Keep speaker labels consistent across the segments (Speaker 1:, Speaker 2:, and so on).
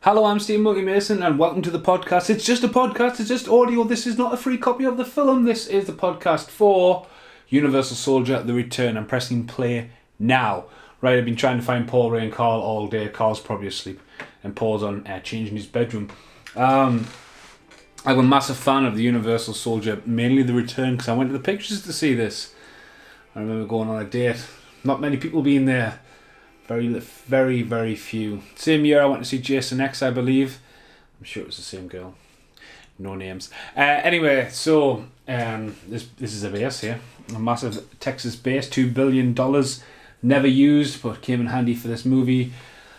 Speaker 1: Hello, I'm Steve Muggy Mason, and welcome to the podcast. It's just a podcast, it's just audio. This is not a free copy of the film. This is the podcast for Universal Soldier The Return. I'm pressing play now. Right, I've been trying to find Paul, Ray, and Carl all day. Carl's probably asleep, and Paul's on changing his bedroom. I'm a massive fan of the Universal Soldier, mainly The Return, because I went to the pictures to see this. I remember going on a date. Not many people being there. Very few. Same year I went to see Jason X, I believe. I'm sure it was the same girl. No names. Anyway, so this is a base here. A massive Texas base, $2 billion. Never used, but came in handy for this movie.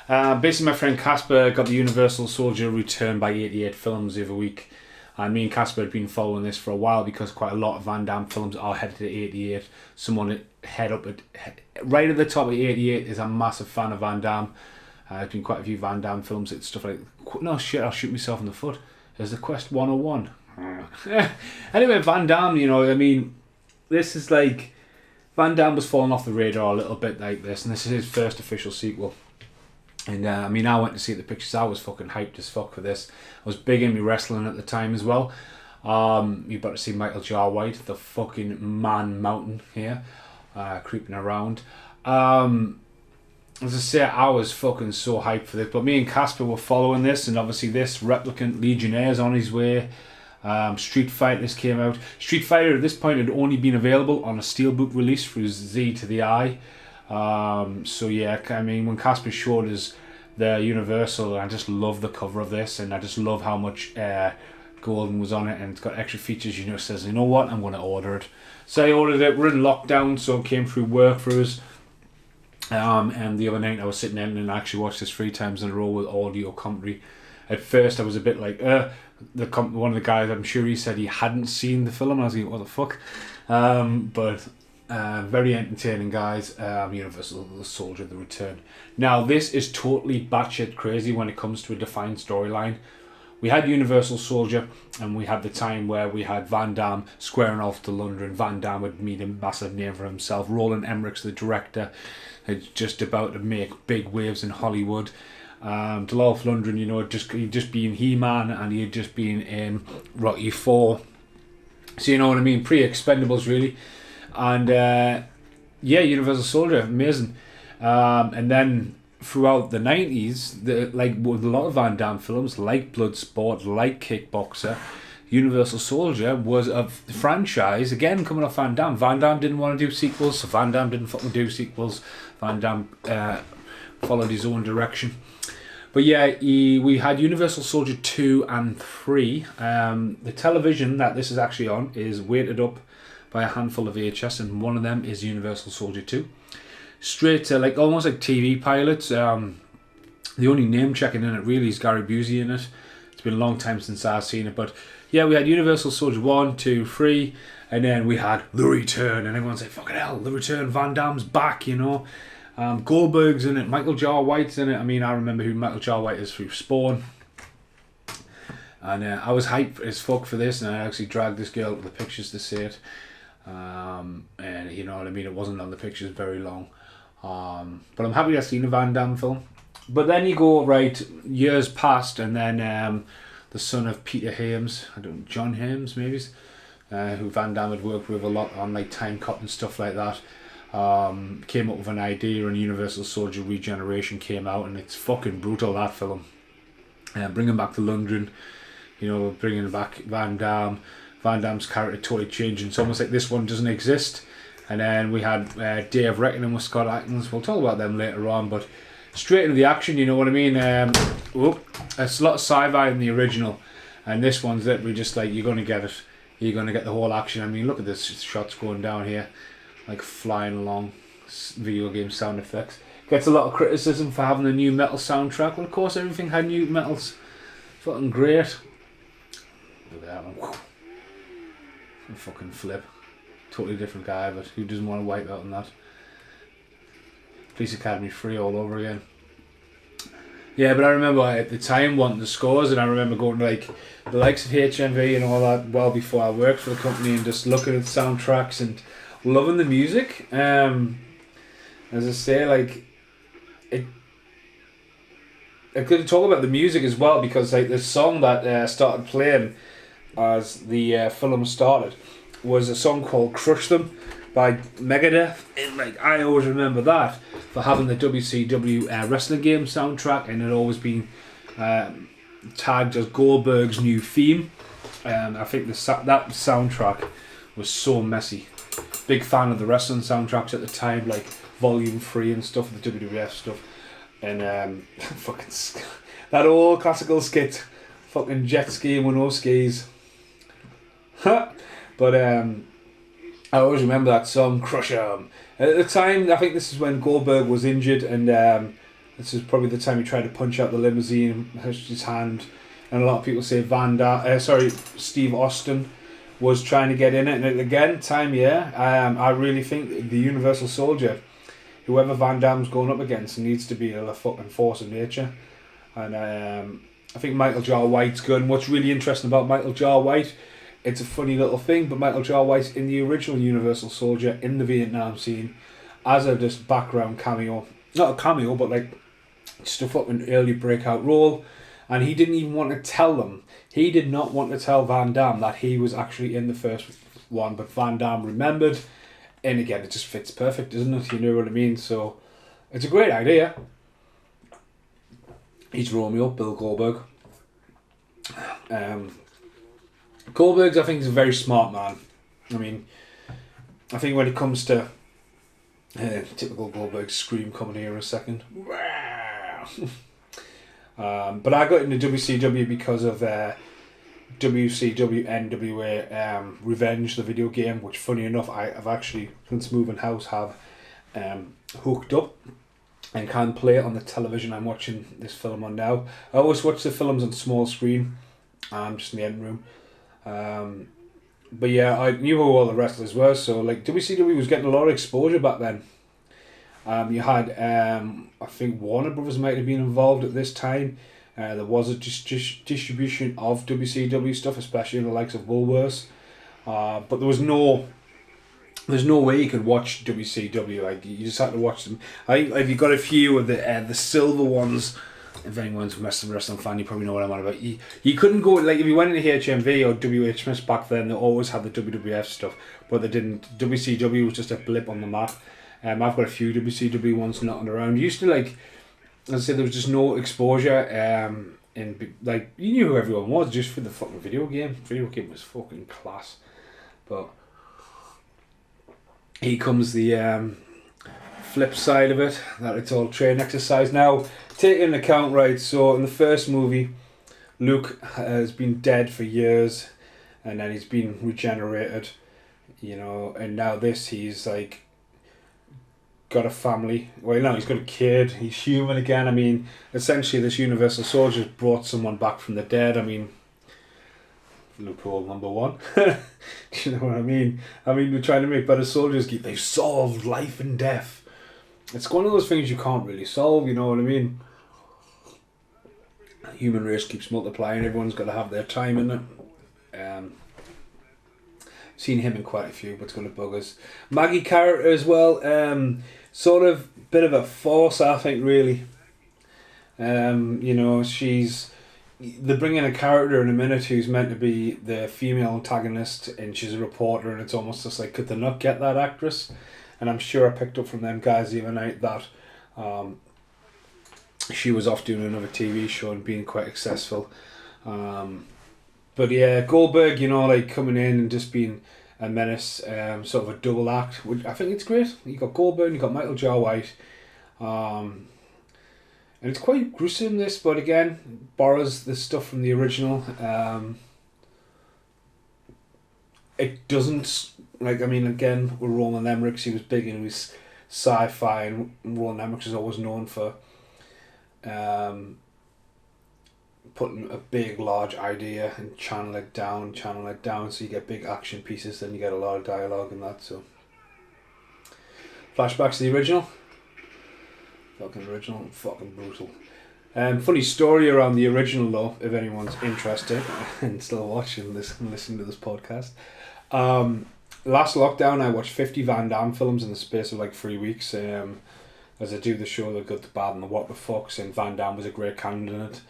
Speaker 1: Basically, my friend Casper got the Universal Soldier Return by 88 Films the other week. And me and Casper had been following this for a while because quite a lot of Van Damme films are headed to 88. Someone right at the top of 88 is a massive fan of Van Damme. There's been quite a few Van Damme films. It's stuff like, no shit, I'll shoot myself in the foot. There's the Quest 101. Anyway, Van Damme, this is like, Van Damme was falling off the radar a little bit like this, and this is his first official sequel. And I went to see the pictures. I was fucking hyped as fuck for this. I was big into wrestling at the time as well. You're about to see Michael Jar White, the fucking man mountain here, creeping around. As I say, I was fucking so hyped for this. But me and Casper were following this, and obviously this Replicant Legionnaire's on his way. Street Fighter, this came out. Street Fighter at this point had only been available on a steelbook release through Z to the Eye. So yeah, when Casper showed us the Universal, I just love the cover of this, and I just love how much Golden was on it, and it's got extra features. Says, you know what, I'm going to order it. So I ordered it. We're in lockdown, so it came through work for us. And the other night I was sitting in and I actually watched this 3 times in a row with audio commentary. At first I was a bit like, one of the guys, I'm sure he said he hadn't seen the film. I was like, what the fuck? But very entertaining, guys. Universal Soldier The Return. Now, this is totally batshit crazy when it comes to a defined storyline. We had Universal Soldier, and we had the time where we had Van Damme squaring off to London. Van Damme would meet a massive name for himself. Roland Emmerich's the director, is just about to make big waves in Hollywood. Dolph Lundgren, he'd just been He-Man, and he had just been in Rocky 4. So you know what I mean? Pre-Expendables, really. And Universal Soldier, amazing. And then throughout the 90s, with a lot of Van Damme films, like Bloodsport, like Kickboxer, Universal Soldier was a franchise, again coming off Van Damme. Van Damme didn't want to do sequels, so Van Damme didn't fucking do sequels. Van Damme followed his own direction. But yeah, we had Universal Soldier 2 and 3. The television that this is actually on is weighted up by a handful of VHS, and one of them is Universal Soldier 2. Straight to almost like TV pilots. The only name checking in it really is Gary Busey in it. It's been a long time since I've seen it, but yeah, we had Universal Soldier 1, 2, 3, and then we had The Return, and everyone's like, fucking hell, The Return, Van Damme's back, Goldberg's in it, Michael Jar White's in it. I remember who Michael Jar White is through Spawn. And I was hyped as fuck for this, and I actually dragged this girl to the pictures to see it. And you know what I mean, it wasn't on the pictures very long. But I'm happy I've seen a Van Damme film. But then you go, right, years passed, and then the son of Peter Hames, John Hames maybe, who Van Damme had worked with a lot on Time Cop and stuff like that, came up with an idea, and Universal Soldier Regeneration came out, and it's fucking brutal, that film. Bringing back the Lundgren, bringing back Van Damme. Van Damme's character totally changing. It's almost like this one doesn't exist. And then we had Day of Reckoning with Scott Adkins. We'll talk about them later on, but straight into the action, you know what I mean? It's a lot of sci-fi in the original, and this one's literally just like, you're going to get it. You're going to get the whole action. Look at this shots going down here, like flying along, video game sound effects. Gets a lot of criticism for having a new metal soundtrack. Well, of course, everything had new metals. Fucking great. Look at that one. Fucking flip. Totally different guy, but who doesn't want to wipe out on that? Police Academy 3 all over again. Yeah, but I remember at the time wanting the scores, and I remember going to the likes of HMV and all that well before I worked for the company, and just looking at soundtracks and loving the music. As I say, I could talk about the music as well, because like the song that started playing as the film started was a song called "Crush Them" by Megadeth. And like I always remember that for having the WCW wrestling game soundtrack, and it had always been tagged as Goldberg's new theme. I think that soundtrack was so messy. Big fan of the wrestling soundtracks at the time, like Volume 3 and stuff, the WWF stuff. And fucking that old classical skit, fucking jet skiing with no skis. But I always remember that song, Crush 'Em. At the time, I think this is when Goldberg was injured, and this is probably the time he tried to punch out the limousine and hushed his hand. And a lot of people say Steve Austin was trying to get in it. And again, I really think the Universal Soldier, whoever Van Damme's going up against, needs to be a fucking force of nature. And I think Michael Jar White's good. And what's really interesting about Michael Jar White, it's a funny little thing, but Michael Jar White in the original Universal Soldier in the Vietnam scene as a just background cameo. Not a cameo, but like just a fucking early breakout role. And he didn't even want to tell them. He did not want to tell Van Damme that he was actually in the first one, but Van Damme remembered. And again, it just fits perfect, doesn't it? You know what I mean? So, it's a great idea. He's Romeo, Bill Goldberg. Goldberg's, I think, is a very smart man. I mean, I think when it comes to typical Goldberg scream coming here in a second. But I got into WCW because of WCW NWA Revenge, the video game, which funny enough I've actually, since moving house, have hooked up and can play it on the television I'm watching this film on now. I always watch the films on small screen, just in the end room. But yeah, I knew who all the wrestlers were, so like WCW was getting a lot of exposure back then. You had, I think Warner Brothers might have been involved at this time. There was a distribution of WCW stuff, especially in the likes of Woolworths. But there's no way you could watch WCW. Like you just had to watch them. I think if you got a few of the silver ones. If anyone's a wrestling fan, you probably know what I'm on about. You couldn't go, like if you went into HMV or WH Smith back then, they always had the WWF stuff, but they didn't. WCW was just a blip on the map. I've got a few WCW ones knocking around. Used to, like, as I said, there was just no exposure. And like you knew who everyone was just for the fucking video game. Video game was fucking class. But here comes the flip side of it, that it's all train exercise. Now, take into account, right? So in the first movie, Luke has been dead for years, and then he's been regenerated, you know. And now he's like got a family. Well, no, he's got a kid. He's human again. I mean, essentially, this Universal Soldier brought someone back from the dead. I mean, loophole number one. Do you know what I mean? I mean, we're trying to make better soldiers. They've solved life and death. It's one of those things you can't really solve. You know what I mean? The human race keeps multiplying. Everyone's got to have their time in it. Seen him in quite a few, but it's going to bug us. Maggie character as well, sort of bit of a force, I think, really. You know, they're bringing a character in a minute who's meant to be the female antagonist, and she's a reporter, and it's almost just like, could they not get that actress? And I'm sure I picked up from them guys the other night that she was off doing another TV show and being quite successful. But yeah, Goldberg, you know, like coming in and just being a menace, sort of a double act. Which I think it's great. You got Goldberg, you got Michael Jar White, and it's quite gruesome. This, but again, borrows the stuff from the original. It doesn't, like, I mean, again, with Roland Emmerich, he was big in his sci-fi, and Roland Emmerich is always known for putting a big, large idea and channel it down, so you get big action pieces, then you get a lot of dialogue and that, so. Flashbacks to the original. Fucking brutal. Funny story around the original though, if anyone's interested and still watching this and listening to this podcast. Last lockdown I watched 50 Van Damme films in the space of like 3 weeks. as I do the show, The Good, the Bad and the What the Fucks, and Van Damme was a great candidate.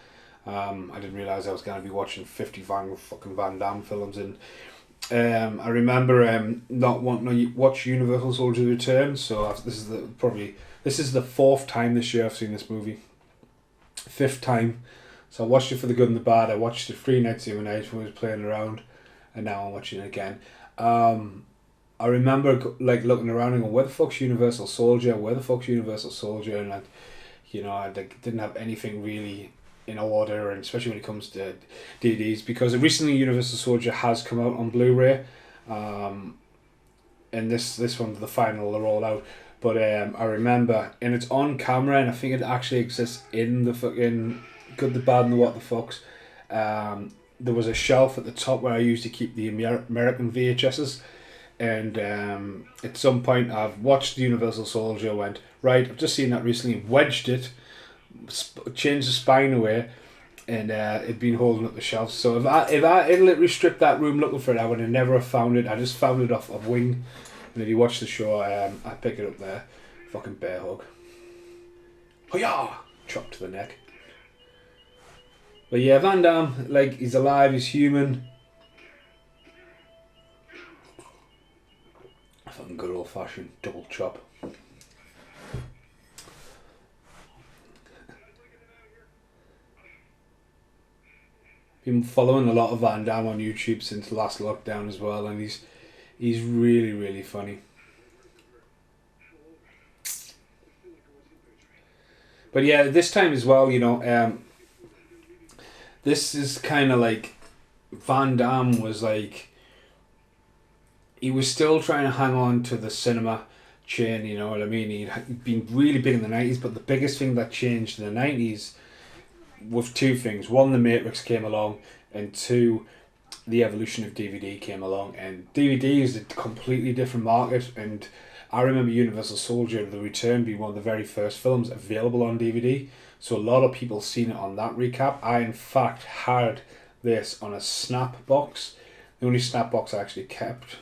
Speaker 1: I didn't realise I was going to be watching 50 Van Damme films, and I remember not wanting to watch Universal Soldier Return, so this is the fourth time this year I've seen this movie. Fifth time. So I watched it for The Good and the Bad. I watched it 3 nights the other night when I was playing around, and now I'm watching it again. I remember looking around and going, where the fuck's Universal Soldier? Where the fuck's Universal Soldier? And I didn't have anything really in order, and especially when it comes to DVDs, because recently Universal Soldier has come out on Blu-ray, and this one's the final rollout. But I remember, and it's on camera, and I think it actually exists in the fucking Good, the Bad and the What the Fucks. There was a shelf at the top where I used to keep the American VHSs, and at some point I've watched Universal Soldier, went, right, I've just seen that recently, wedged it, changed the spine away, and it'd been holding up the shelf. So if I had literally stripped that room looking for it, I would have never have found it. I just found it off of Wing, and if you watch the show, I pick it up there. Fucking bear hug. Hoya! Chop to the neck. But yeah, Van Damme, he's alive, he's human. Fucking good old fashioned double chop. Been following a lot of Van Damme on YouTube since the last lockdown as well, and he's really, really funny. But yeah, this time as well, this is kind of Van Damme was he was still trying to hang on to the cinema chain, you know what I mean? He'd been really big in the 90s, but the biggest thing that changed in the 90s was 2 things. One, The Matrix came along, and 2, the evolution of DVD came along. And DVD is a completely different market, and I remember Universal Soldier The Return being one of the very first films available on DVD, so a lot of people seen it on that recap. I in fact had this on a snap box. The only snap box I actually kept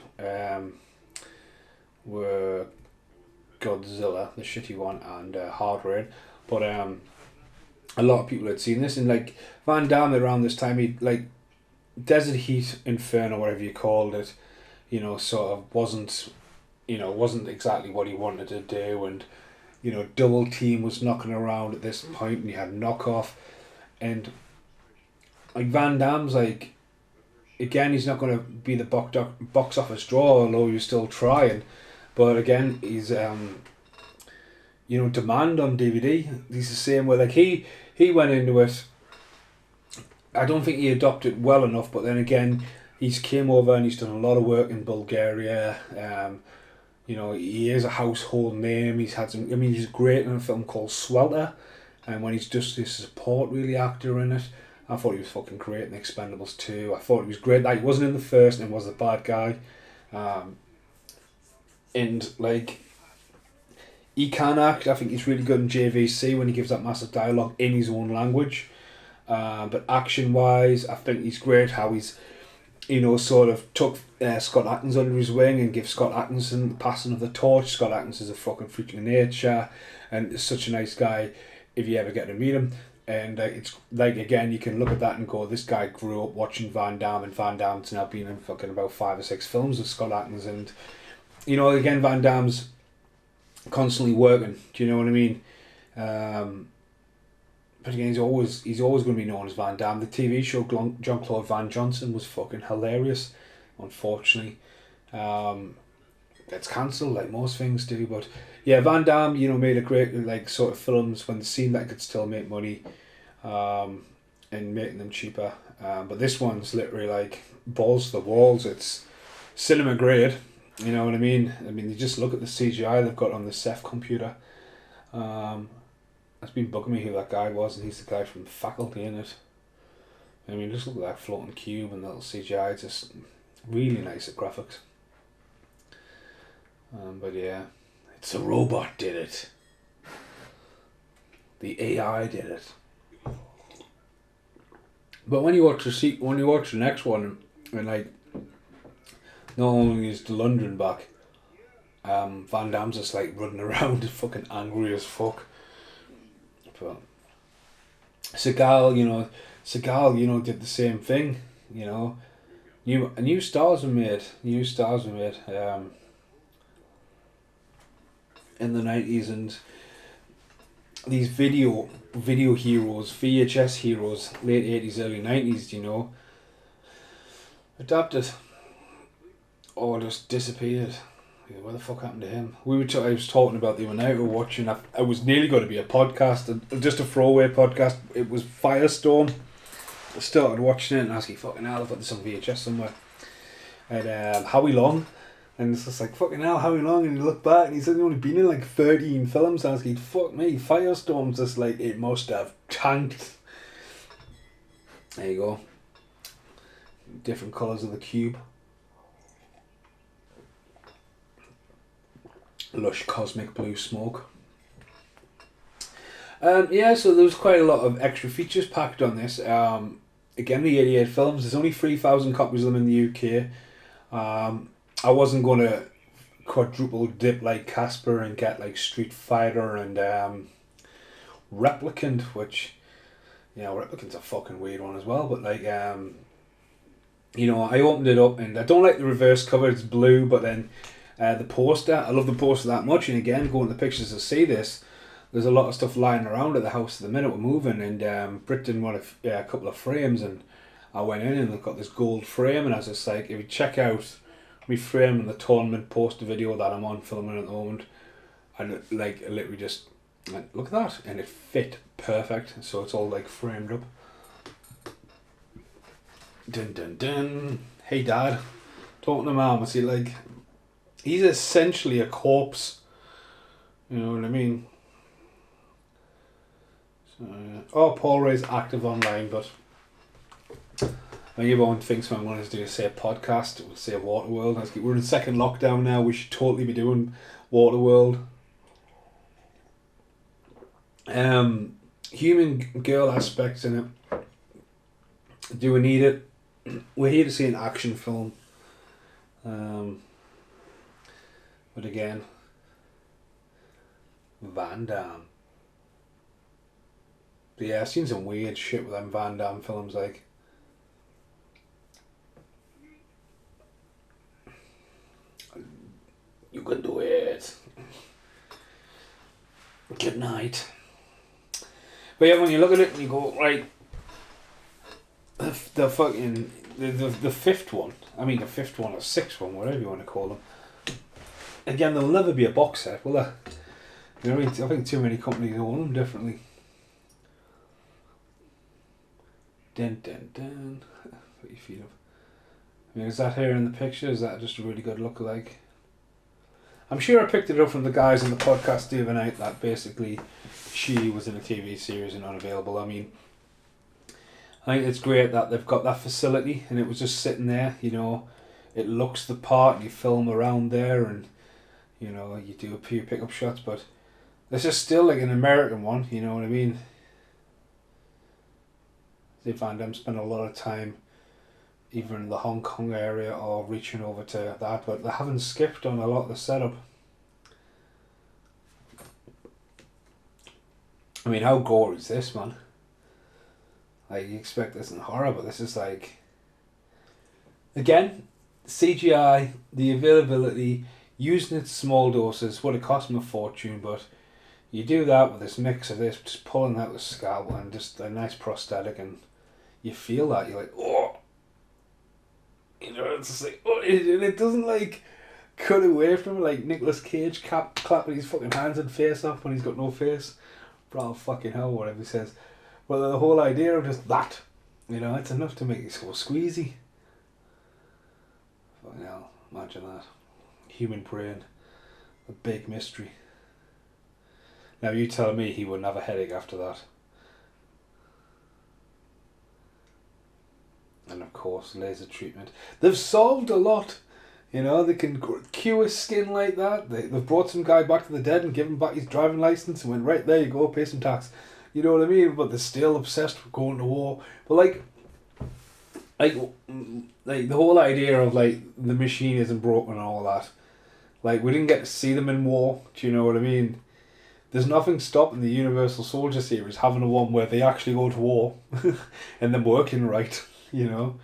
Speaker 1: were Godzilla, the shitty one, and Hard Rain. But a lot of people had seen this, and Van Damme around this time, he Desert Heat Inferno, whatever you called it, sort of wasn't exactly what he wanted to do, and Double Team was knocking around at this point, and he had Knockoff, and Van Damme's again, he's not going to be the box office draw, although he's still trying, but again, he's demand on DVD. He's the same way, he went into it. I don't think he adopted well enough, but then again, he's came over and he's done a lot of work in Bulgaria. He is a household name. He's had some. He's great in a film called Swelter, and when he's just this support really actor in it, I thought he was fucking great in Expendables 2. I thought he was great that he wasn't in the first and was the bad guy, and he can act. I think he's really good in JVC when he gives that massive dialogue in his own language. But action-wise, I think he's great how he's, sort of took Scott Adkins under his wing and give Scott Atkinson the passing of the torch. Scott Adkins is a fucking freak of nature and is such a nice guy if you ever get to meet him. And it's again, you can look at that and go, this guy grew up watching Van Damme, and Van Damme's now been in fucking about 5 or 6 films with Scott Adkins. And, again, Van Damme's constantly working. Do you know what I mean? But again, he's always going to be known as Van Damme. The TV show Jean-Claude Van Johnson was fucking hilarious. Unfortunately, gets cancelled like most things do. But yeah, Van Damme, made a great sort of films when it seemed like it could still make money, and making them cheaper. But this one's literally balls to the walls. It's cinema grade. You know what I mean? You just look at the CGI they've got on the Ceph computer. It's been bugging me who that guy was, and he's the guy from Faculty in it. Just look at that floating cube and little CGI, just really nice at graphics. But yeah, it's a robot did it. The AI did it. But when you watch the next one, and not only is the London back, Van Damme's just like running around fucking angry as fuck. But Seagal, did the same thing, New stars were made. In the 90s, and these video heroes, VHS heroes, late 80s, early 90s, adapted or just disappeared. Where the fuck happened to him? I was talking about the other night. We were watching. I was nearly going to be a podcast, just a throwaway podcast. It was Firestorm. I started watching it and I was like, fucking hell, I've got this on VHS somewhere. And Howie Long. And it's just like, fucking hell, Howie Long. And you look back and he's only been in like 13 films. And I was like, fuck me, Firestorm's just like, it must have tanked. There you go. Different colours of the cube. Lush cosmic blue smoke. So there was quite a lot of extra features packed on this. Again, the 88 films, there's only 3,000 copies of them in the UK. I wasn't going to quadruple dip like Casper and get like Street Fighter and Replicant, which, Replicant's a fucking weird one as well, but like, I opened it up and I don't like the reverse cover, it's blue, but then the poster, I love the poster that much, and again, going to the pictures to see this, there's a lot of stuff lying around at the house at the minute we're moving, and Britt didn't want a couple of frames, and I went in and I've got this gold frame, and I was just like, if you check out my frame and the tournament poster video that I'm on filming at the moment, and like I literally just went, look at that, and it fit perfect, so it's all like framed up. Dun dun dun. Hey Dad, talking to Mum, I see like, he's essentially a corpse. You know what I mean? So, Paul Ray's active online, but everyone thinks when I wanted to do a podcast, it would say Waterworld. We're in second lockdown now. We should totally be doing Waterworld. Human girl aspects in it. Do we need it? We're here to see an action film. But again, Van Damme. But yeah, I've seen some weird shit with them Van Damme films, like. You can do it. Good night. But yeah, when you look at it and you go, right, the fucking, the fifth one, the fifth one or sixth one, whatever you want to call them. Again, there'll never be a box set, will there? I think too many companies own them differently. Dun dun dun. Put your feet up. Is that here in the picture? Is that just a really good look-alike? I'm sure I picked it up from the guys on the podcast the other night that basically she was in a TV series and unavailable. I think it's great that they've got that facility and it was just sitting there, it looks the part, you film around there and, you do a few pick-up shots, but this is still like an American one, you know what I mean? They Van Damme spent a lot of time either in the Hong Kong area or reaching over to that, but they haven't skipped on a lot of the setup. How gory is this, man? Like, you expect this in horror, but this is like, again, CGI, the availability, using it in small doses, would have cost them a fortune, but you do that with this mix of this, just pulling out the scalp and just a nice prosthetic, and you feel that, you're like, oh, it's just like, oh, it doesn't like cut away from it like Nicolas Cage clapping his fucking hands and face off when he's got no face. Bro, fucking hell, whatever he says. Well, the whole idea of just that, it's enough to make it so squeezy. Fucking hell, imagine that. Human brain, a big mystery. Now you tell me he wouldn't have a headache after that. And of course, laser treatment. They've solved a lot. They can cure skin like that. They've brought some guy back to the dead and given him back his driving license and went, right, there you go, pay some tax. You know what I mean? But they're still obsessed with going to war. But like the whole idea of like the machine isn't broken and all that. Like, we didn't get to see them in war, do you know what I mean? There's nothing stopping the Universal Soldier series having a one where they actually go to war and then working right, you know?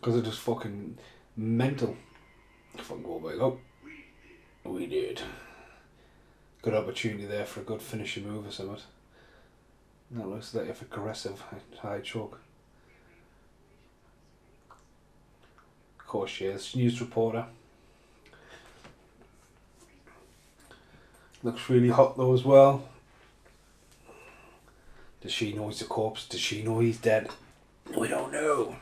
Speaker 1: Because they're just fucking mental. Fucking Goldberg. Oh, we did. Good opportunity there for a good finishing move or something. That looks like an aggressive high choke. Of course she is. News reporter. Looks really hot though as well. Does she know he's a corpse? Does she know he's dead? We don't know.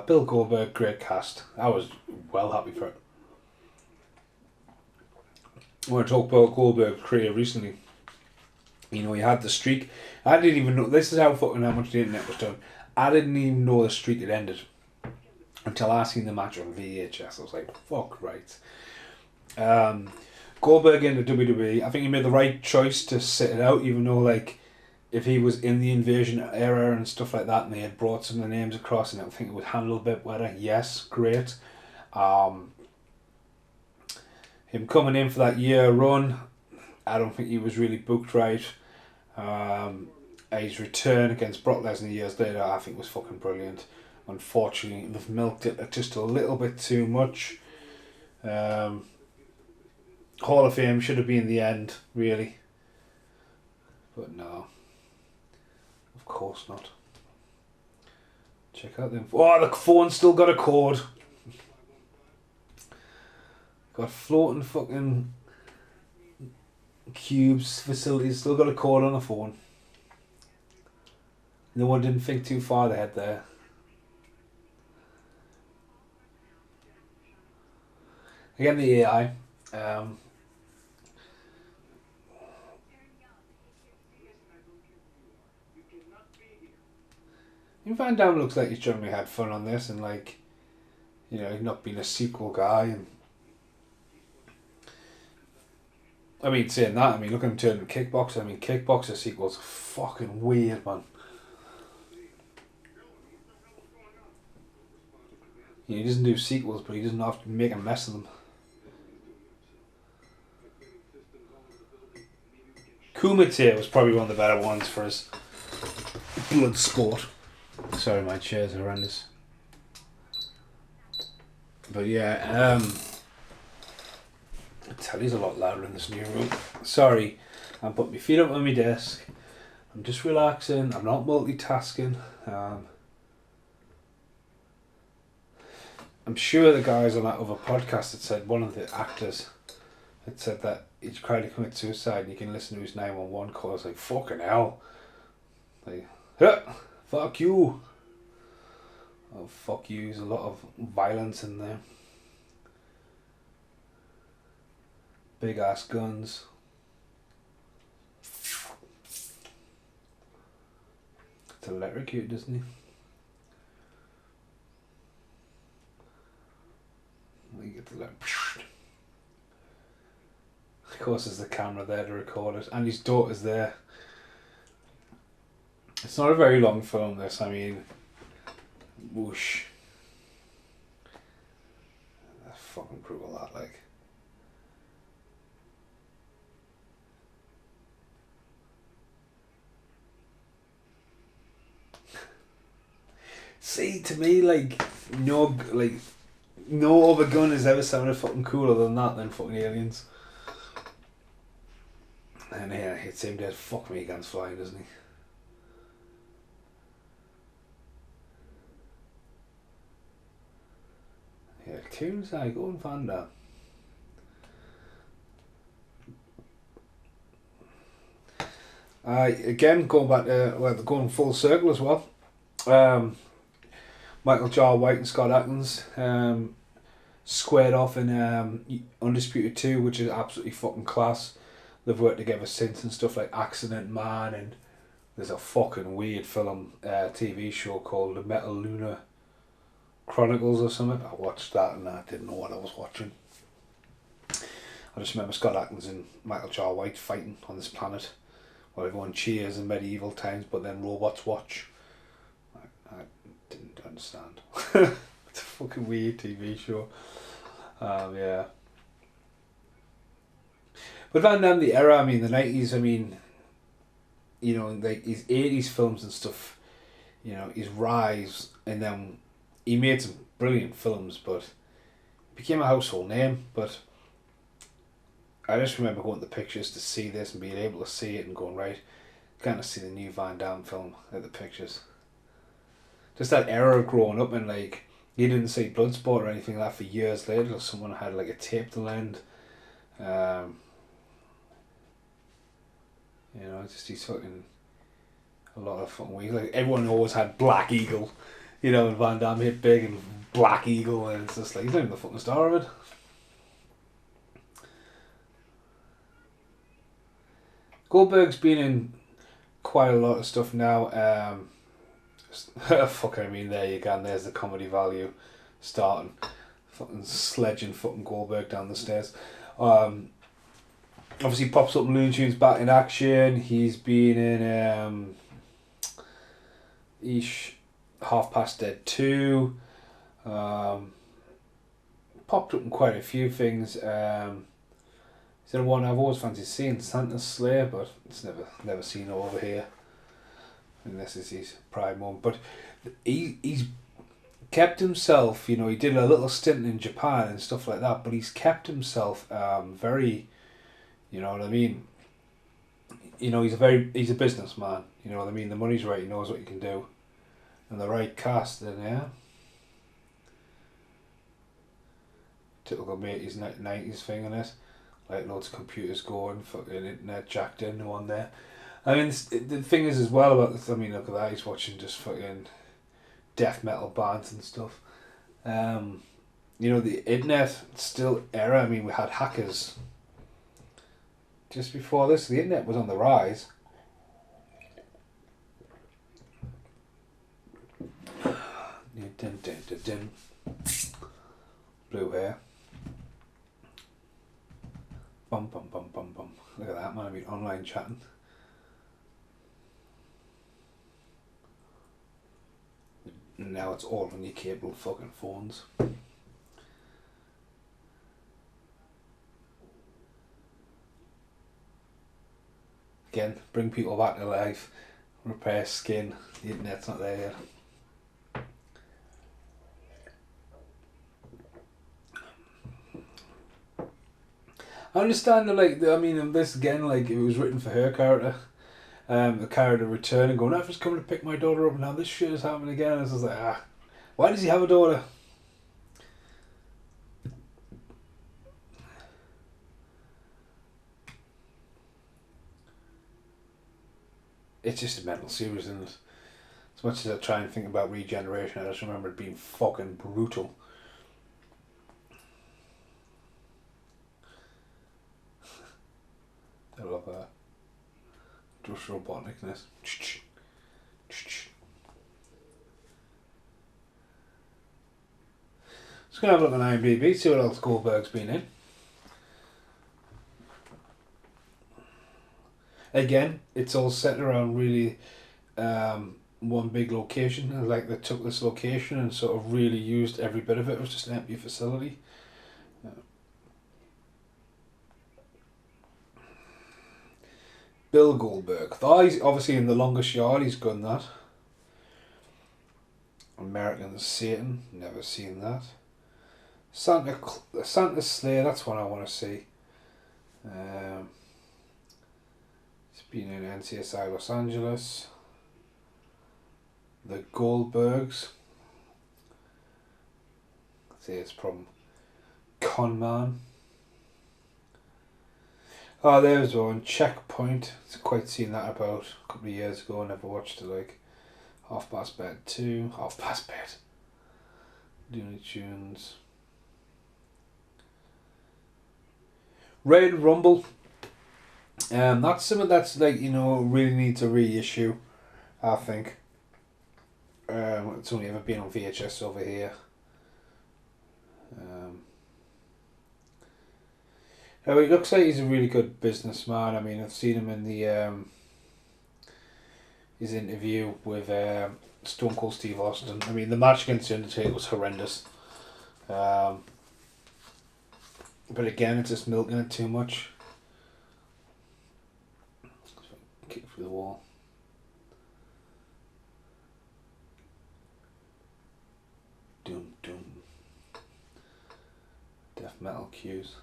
Speaker 1: Bill Goldberg, great cast. I was well happy for it. I want to talk about Goldberg's career recently. You know, he had the streak. I didn't even know. This is how much the internet was done. I didn't even know the streak had ended until I seen the match on VHS. I was like, fuck right. Goldberg in the WWE, I think he made the right choice to sit it out, even though, like, if he was in the Invasion era and stuff like that and they had brought some of the names across and I think it would handle a bit better, yes, great. Him coming in for that year run, I don't think he was really booked right. His return against Brock Lesnar years later, I think was fucking brilliant. Unfortunately, they've milked it just a little bit too much. Hall of Fame should have been the end, really. But no. Of course not. Check out them. Oh, the phone's still got a cord. Got floating fucking cubes facilities, still got a cord on the phone. No one didn't think too far ahead there. Again, the AI. Van Damme looks like he's generally had fun on this and, like, you know, he's not been a sequel guy. And I mean, saying that, I mean, look at him turning Kickboxer. I mean, Kickboxer sequels are fucking weird, man. He doesn't do sequels, but he doesn't have to make a mess of them. Kumite was probably one of the better ones for his blood sport. Sorry, my chair's horrendous. But yeah, I tell you's a lot louder in this new room. Sorry, I'm putting my feet up on my desk. I'm just relaxing. I'm not multitasking. I'm sure the guys on that other podcast had said, one of the actors had said that he tried to commit suicide and you can listen to his 911 call. I was like, fucking hell. Like, huh, fuck you. Oh, fuck you. There's a lot of violence in there. Big ass guns. It's electrocuted, doesn't he? We get the Of course, there's the camera there to record it, and his daughter's there. It's not a very long film, this. I mean, whoosh. That's fucking brutal, that, like. See, to me, like, no other gun has ever sounded fucking cooler than fucking Aliens. And yeah, it's him dead. Fuck me, guns flying, doesn't he? Yeah, tunes I go and find out. Again, going back to going full circle as well. Michael Jai White and Scott Adkins squared off in Undisputed 2, which is absolutely fucking class. They've worked together since and stuff like Accident Man, and there's a fucking weird film TV show called The Metal Lunar Chronicles or something. I watched that and I didn't know what I was watching. I just remember Scott Adkins and Michael Jai White fighting on this planet while everyone cheers in medieval times, but then robots watch. couldn't stand. It's a fucking weird TV show. Yeah. But Van Damme, the era, I mean, the 90s, I mean, you know, like his 80s films and stuff, you know, his rise, and then he made some brilliant films, but became a household name. But I just remember going to the pictures to see this and being able to see it and going, right, kind of see the new Van Damme film at the pictures. Just that era of growing up, and like, you didn't see Bloodsport or anything like that for years later, or someone had like a tape to lend. You know, just he's fucking a lot of fucking weeks. Like, everyone always had Black Eagle, you know, and Van Damme hit big and Black Eagle, and it's just like, he's not even the fucking star of it. Goldberg's been in quite a lot of stuff now. Fuck, I mean, there you go, and there's the comedy value starting. Fucking sledging fucking Goldberg down the stairs. Obviously pops up in Looney Tunes Back in Action. He's been in Half Past Dead 2. Popped up in quite a few things. Is there one I've always fancied seeing, Santa's Slay, but it's never seen over here. And this is his prime one. But he's kept himself, you know, he did a little stint in Japan and stuff like that, but he's kept himself very, you know what I mean? You know, he's a businessman, you know what I mean? The money's right, he knows what he can do. And the right cast, then yeah. Typical 80s, 90s thing in it. Like loads of computers going, fucking internet jacked in, one there. I mean, the thing is as well about this, I mean, look at that, he's watching just fucking death metal bands and stuff. You know, the internet still era. I mean, we had hackers. Just before this, the internet was on the rise. Blue hair. Bum bum bum bum bum. Look at that, man. I've been online chatting. And now it's all on your cable fucking phones. Again, bring people back to life, repair skin. The internet's not there yet. I understand that, like, I mean, this again, like, it was written for her character. The character returning, going, I've just come to pick my daughter up, and now this shit is happening again. It's just like, why does he have a daughter? It's just a mental series, isn't it? As much as I try and think about regeneration, I just remember it being fucking brutal. I love that. Just roboticness. Just gonna have a look on IMDb, see what else Goldberg's been in. Again, it's all set around really one big location. Like, they took this location and sort of really used every bit of it. It was just an empty facility. Bill Goldberg. He's obviously in The Longest Yard, he's done that. American Satan, never seen that. Santa's Slay, that's one I want to see. It's been in NCSI Los Angeles. The Goldbergs. See, it's from Con Man. Oh, there's one. Checkpoint. It's quite seen that about a couple of years ago. I never watched it. Like Half Past Bed 2. Half Past Bed. Looney Tunes. Raid Rumble. That's something that's, like, you know, really needs a reissue, I think. It's only ever been on VHS over here. Now, he looks like he's a really good businessman. I mean, I've seen him in the his interview with Stone Cold Steve Austin. I mean, the match against The Undertaker was horrendous. But again, it's just milking it too much. Kick through the wall. Doom, doom. Death metal cues.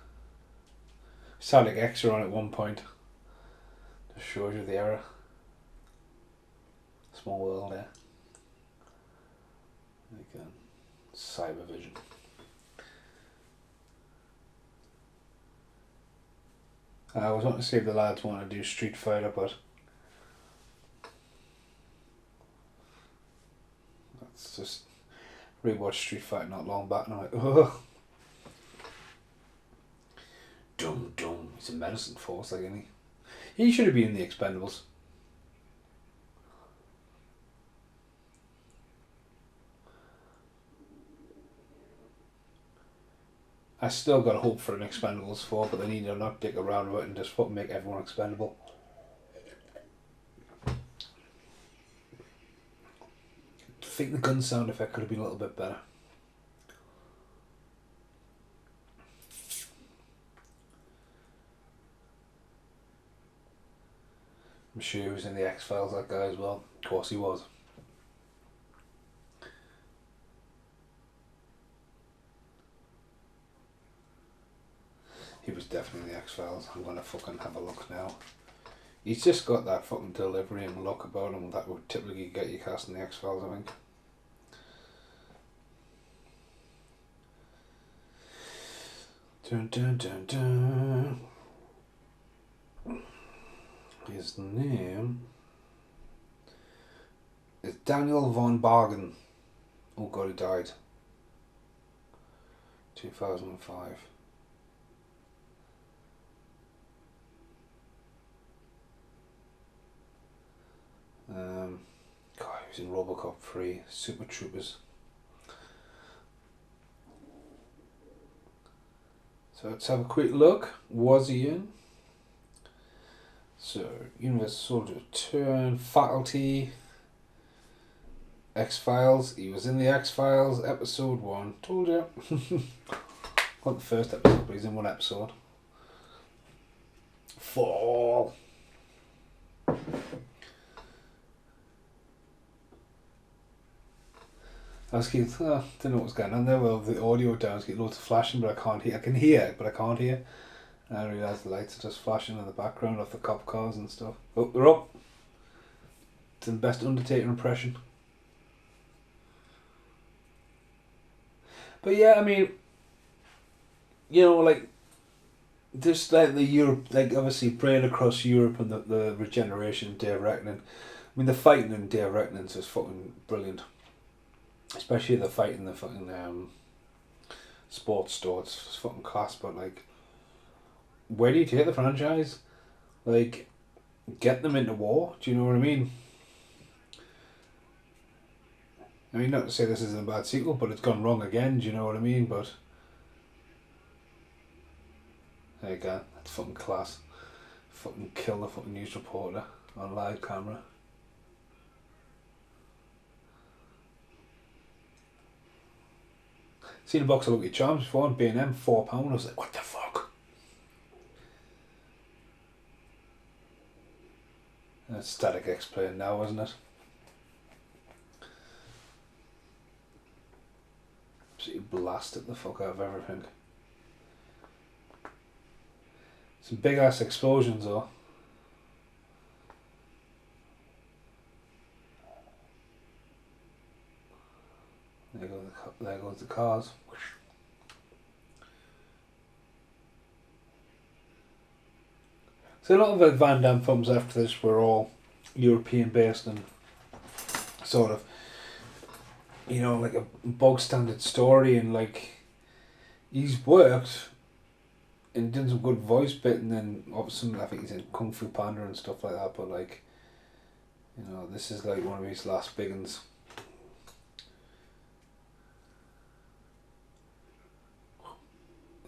Speaker 1: Sounded like X on at one point. Just shows you the era. Small world there. Again, Cyber Vision. I was wanting to see if the lads want to do Street Fighter, but that's just rewatched Street Fighter not long back, and I'm like, ugh. Dum dum. He's a medicine force, like any. He should have been in the Expendables. I still got hope for an Expendables 4, but they need to not dick around with it and just fucking make everyone expendable. I think the gun sound effect could have been a little bit better. I'm sure he was in the X-Files, that guy as well. Of course he was. He was definitely in the X-Files. I'm gonna fucking have a look now. He's just got that fucking delivery and look about him that would typically get you cast in the X-Files, I think. Dun dun dun dun. His name is Daniel von Bargen. Oh god, he died. 2005. God, he was in Robocop 3, Super Troopers. So let's have a quick look. Was he in? So, Universal Soldier Return, Faculty, X-Files. He was in the X-Files, episode 1. Told you. Not the first episode, but he's in one episode. Fall. I was getting, don't know what's going on there. Well, the audio down, it's getting loads of flashing, but I can't hear. I can hear it, but I can't hear. And I realised the lights are just flashing in the background of the cop cars and stuff. Oh, they're up. It's the best Undertaker impression. But yeah, I mean, you know, like, just like the Europe, like obviously praying across Europe and the regeneration, Day of Reckoning. I mean, the fighting in Day of Reckoning is just fucking brilliant. Especially the fight in the fucking sports store, it's fucking class. But like, where do you take the franchise? Like, get them into war. Do you know what I mean? I mean, not to say this is a bad sequel, but it's gone wrong again. Do you know what I mean? But there you go. That's fucking class. Fucking kill the fucking news reporter on live camera. Seen a box of Lucky Charms before on B&M, £4. I was like, what the fuck? That's Static X playing now, isn't it? Absolutely blasted the fuck out of everything. Some big ass explosions though. There goes the cars. So a lot of the Van Damme films after this were all European based and sort of, you know, like a bog standard story, and like he's worked and done some good voice bit, and then obviously I think he's in Kung Fu Panda and stuff like that, but like, you know, this is like one of his last big ones.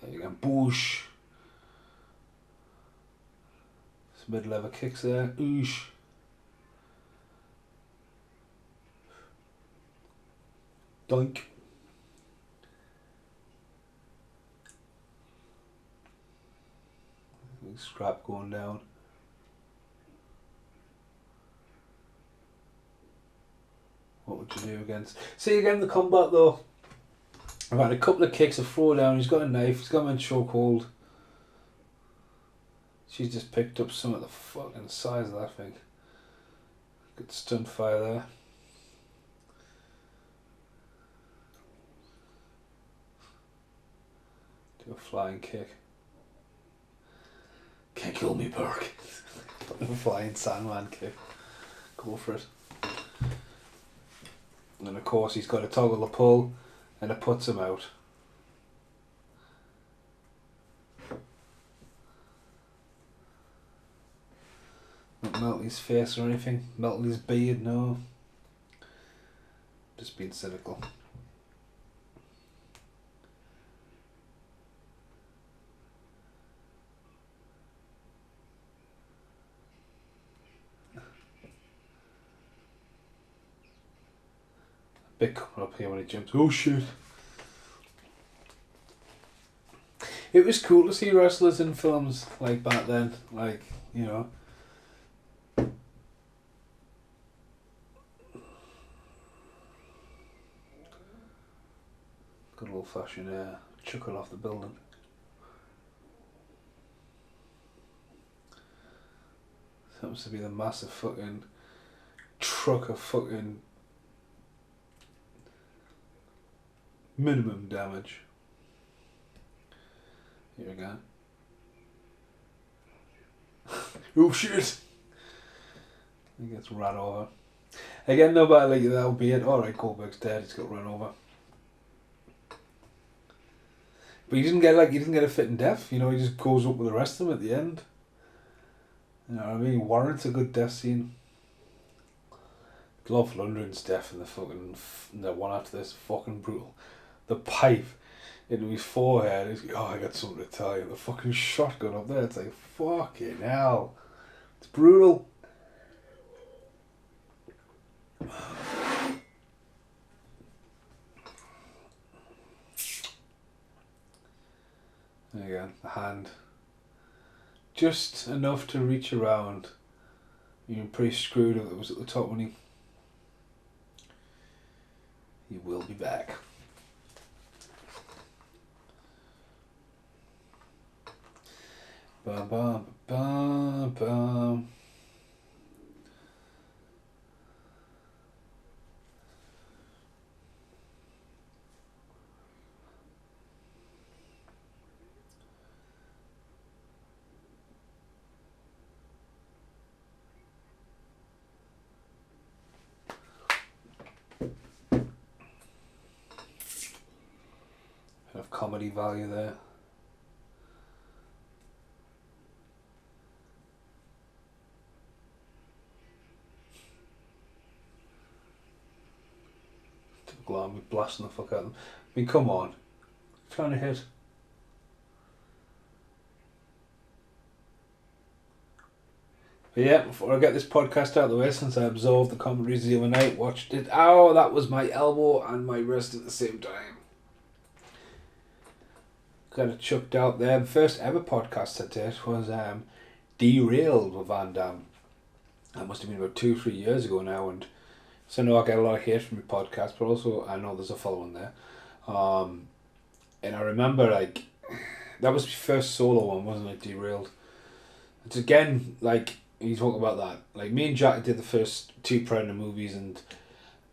Speaker 1: There you go, boosh. Some mid-level kicks there, oosh. Doink. Scrap going down. What would you do against? See again the combat though. I've had a couple of kicks, a throw down. He's got a knife. He's got him in chokehold. She's just picked up some of the fucking size of that thing. Good stunt fire there. Do a flying kick. Can't kill me, Burke. A flying Sandman kick. Go for it. And of course he's got to toggle the pull and it puts him out. Not melt his face or anything, melt his beard, no. Just being cynical. Big coming up here when he jumps. Oh shit. It was cool to see wrestlers in films like back then. Like, you know. Good old fashioned chuckle off the building. Happens to be the massive fucking truck of fucking minimum damage. Here we go. Oh shit! He gets run over. Again, nobody like that'll be it. Alright, Goldberg's dead, he's got run over. But he didn't get a fit and death, you know, he just goes up with the rest of them at the end. You know what I mean? Warrants a good death scene. Dolph Lundgren's death in the one after this, fucking brutal. The pipe into his forehead, he's like, oh, I got something to tell you. The fucking shotgun up there, it's like, fucking hell. It's brutal. There you go, the hand. Just enough to reach around. You're pretty screwed if it was at the top when he will be back. Bum bum bum bum. Of comedy value there. Glad we're blasting the fuck out of them. I mean, come on. Trying to hit. But yeah, before I get this podcast out of the way, since I absorbed the commentaries the other night, watched it. Oh, that was my elbow and my wrist at the same time. Got it chucked out there. The first ever podcast I did was Derailed with Van Damme. That must have been about 2-3 years ago now, and so I know I get a lot of hate from your podcast, but also I know there's a following there. And I remember, like, that was my first solo one, wasn't it, Derailed? It's again, like, you talk about that. Like, me and Jack did the first 2 Predator movies, and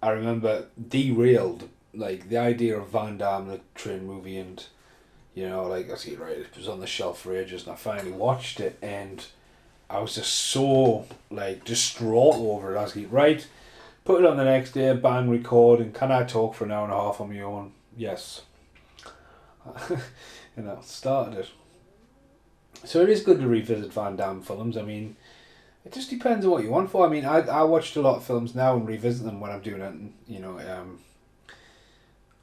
Speaker 1: I remember Derailed, like, the idea of Van Damme, the train movie, and, you know, like, I see, right, it was on the shelf for ages, and I finally watched it, and I was just so, like, distraught over it. I was like, right, put it on the next day, bang, record, and can I talk for an hour and a half on my own? Yes. You know, started it. So it is good to revisit Van Damme films. I mean, it just depends on what you want for. I mean, I watched a lot of films now and revisit them when I'm doing it. And, you know,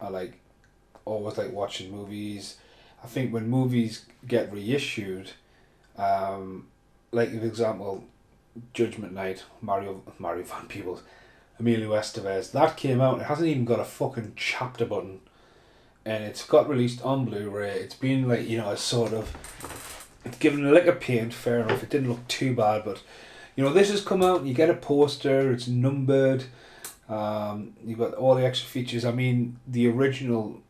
Speaker 1: I always like watching movies. I think when movies get reissued, like for example, Judgment Night, Mario Van Peebles, Emilio Estevez. That came out. It hasn't even got a fucking chapter button, and it's got released on Blu-ray. It's been like, you know, a sort of, it's given a lick of paint. Fair enough. It didn't look too bad, but you know, this has come out. And you get a poster. It's numbered. You've got all the extra features. I mean, the original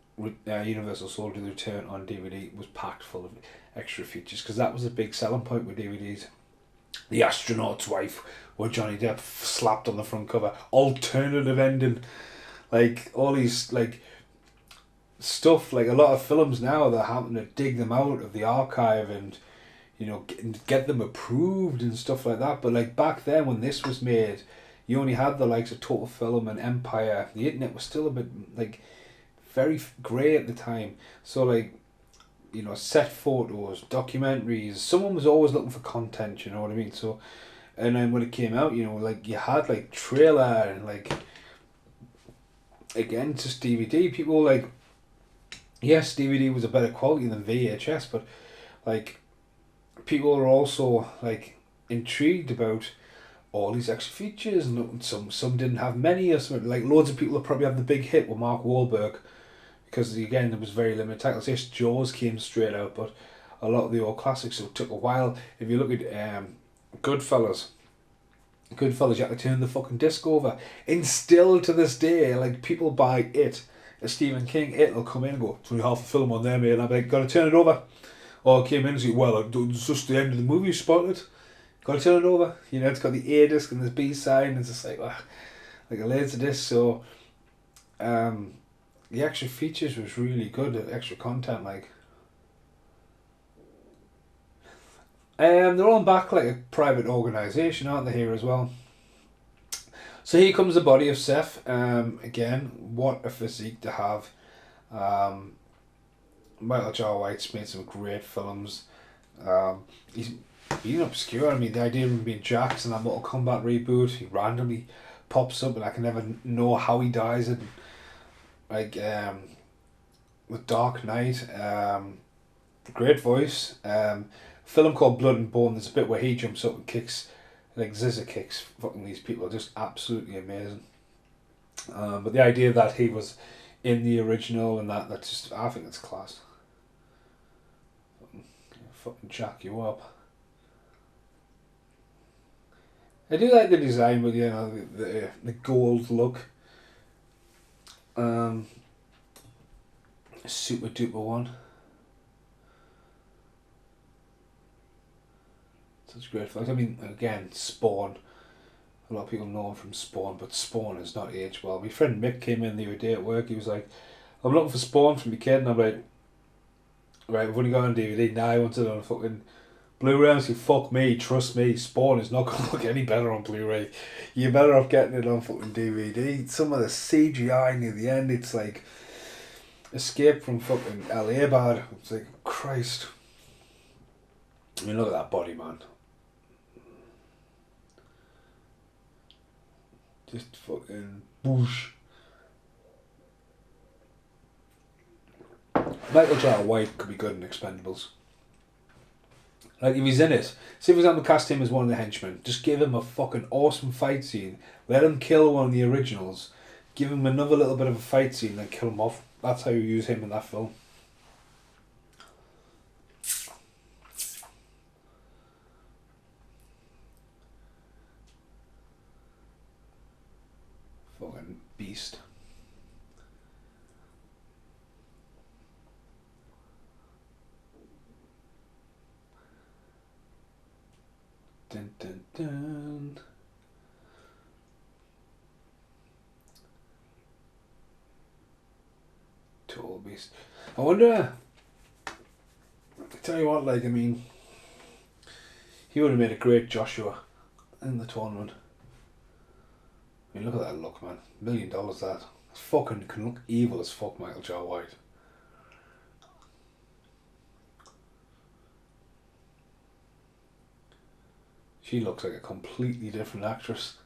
Speaker 1: Universal Soldier: The Return on DVD was packed full of extra features, because that was a big selling point with DVDs. The Astronaut's Wife, where Johnny Depp slapped on the front cover, alternative ending, like all these like stuff. Like a lot of films now, they're having to dig them out of the archive and, you know, get them approved and stuff like that. But like back then when this was made, you only had the likes of Total Film and Empire. The internet was still a bit like very grey at the time. So like, you know, set photos, documentaries, someone was always looking for content, you know what I mean? So, and then when it came out, you know, like you had like trailer and like, again, just DVD. People like, yes, DVD was a better quality than VHS, but like people are also like intrigued about all these extra features, and some didn't have many, or something. Like loads of people will probably have the big hit with Mark Wahlberg, because again there was very limited titles. Yes, Jaws came straight out, but a lot of the old classics, so it took a while. If you look at Goodfellas, you had to turn the fucking disc over. And still to this day, like people buy it, a Stephen King, it'll come in and go, it's only half a film on there, mate, and I'm like, gotta turn it over. Or it came in and say, well, it's just the end of the movie, spotted. Gotta turn it over. You know, it's got the A disc and the B side, and it's just like, like a laser disc. So, the extra features was really good, the extra content, like. They're all back like a private organisation, aren't they, here as well? So here comes the body of Seth. Again, what a physique to have. Michael Jai White's made some great films. He's been obscure. I mean, the idea of him being Jax in that Mortal Kombat reboot, he randomly pops up and I can never know how he dies. And like with Dark Knight, great voice. Film called Blood and Bone, there's a bit where he jumps up and kicks, like scissor kicks fucking these people, are just absolutely amazing. But the idea that he was in the original and that's just, I think it's class. Fucking jack you up. I do like the design, but you know, the gold look. Super duper one. Such great films. I mean, again, Spawn. A lot of people know him from Spawn, but Spawn is not aged well. My friend Mick came in the other day at work. He was like, I'm looking for Spawn for my kid, and I'm like, right, we've only got it on DVD. Now I want it on fucking Blu-ray. I say, fuck me, trust me, Spawn is not going to look any better on Blu-ray. You're better off getting it on fucking DVD. Some of the CGI near the end, it's like Escape from fucking LA bad. It's like, Christ. I mean, look at that body, man. Just fucking whoosh. Michael Jai White could be good in Expendables. Like, if he's in it, say for example, cast him as one of the henchmen, just give him a fucking awesome fight scene, let him kill one of the originals, give him another little bit of a fight scene, then kill him off. That's how you use him in that film. Fucking beast. Dun dun dun. Total beast. I wonder. I tell you what, like, I mean, he would have made a great Joshua in the tournament. I mean, look at that look, man. $1 million that. Fucking can look evil as fuck, Michael Jai White. She looks like a completely different actress.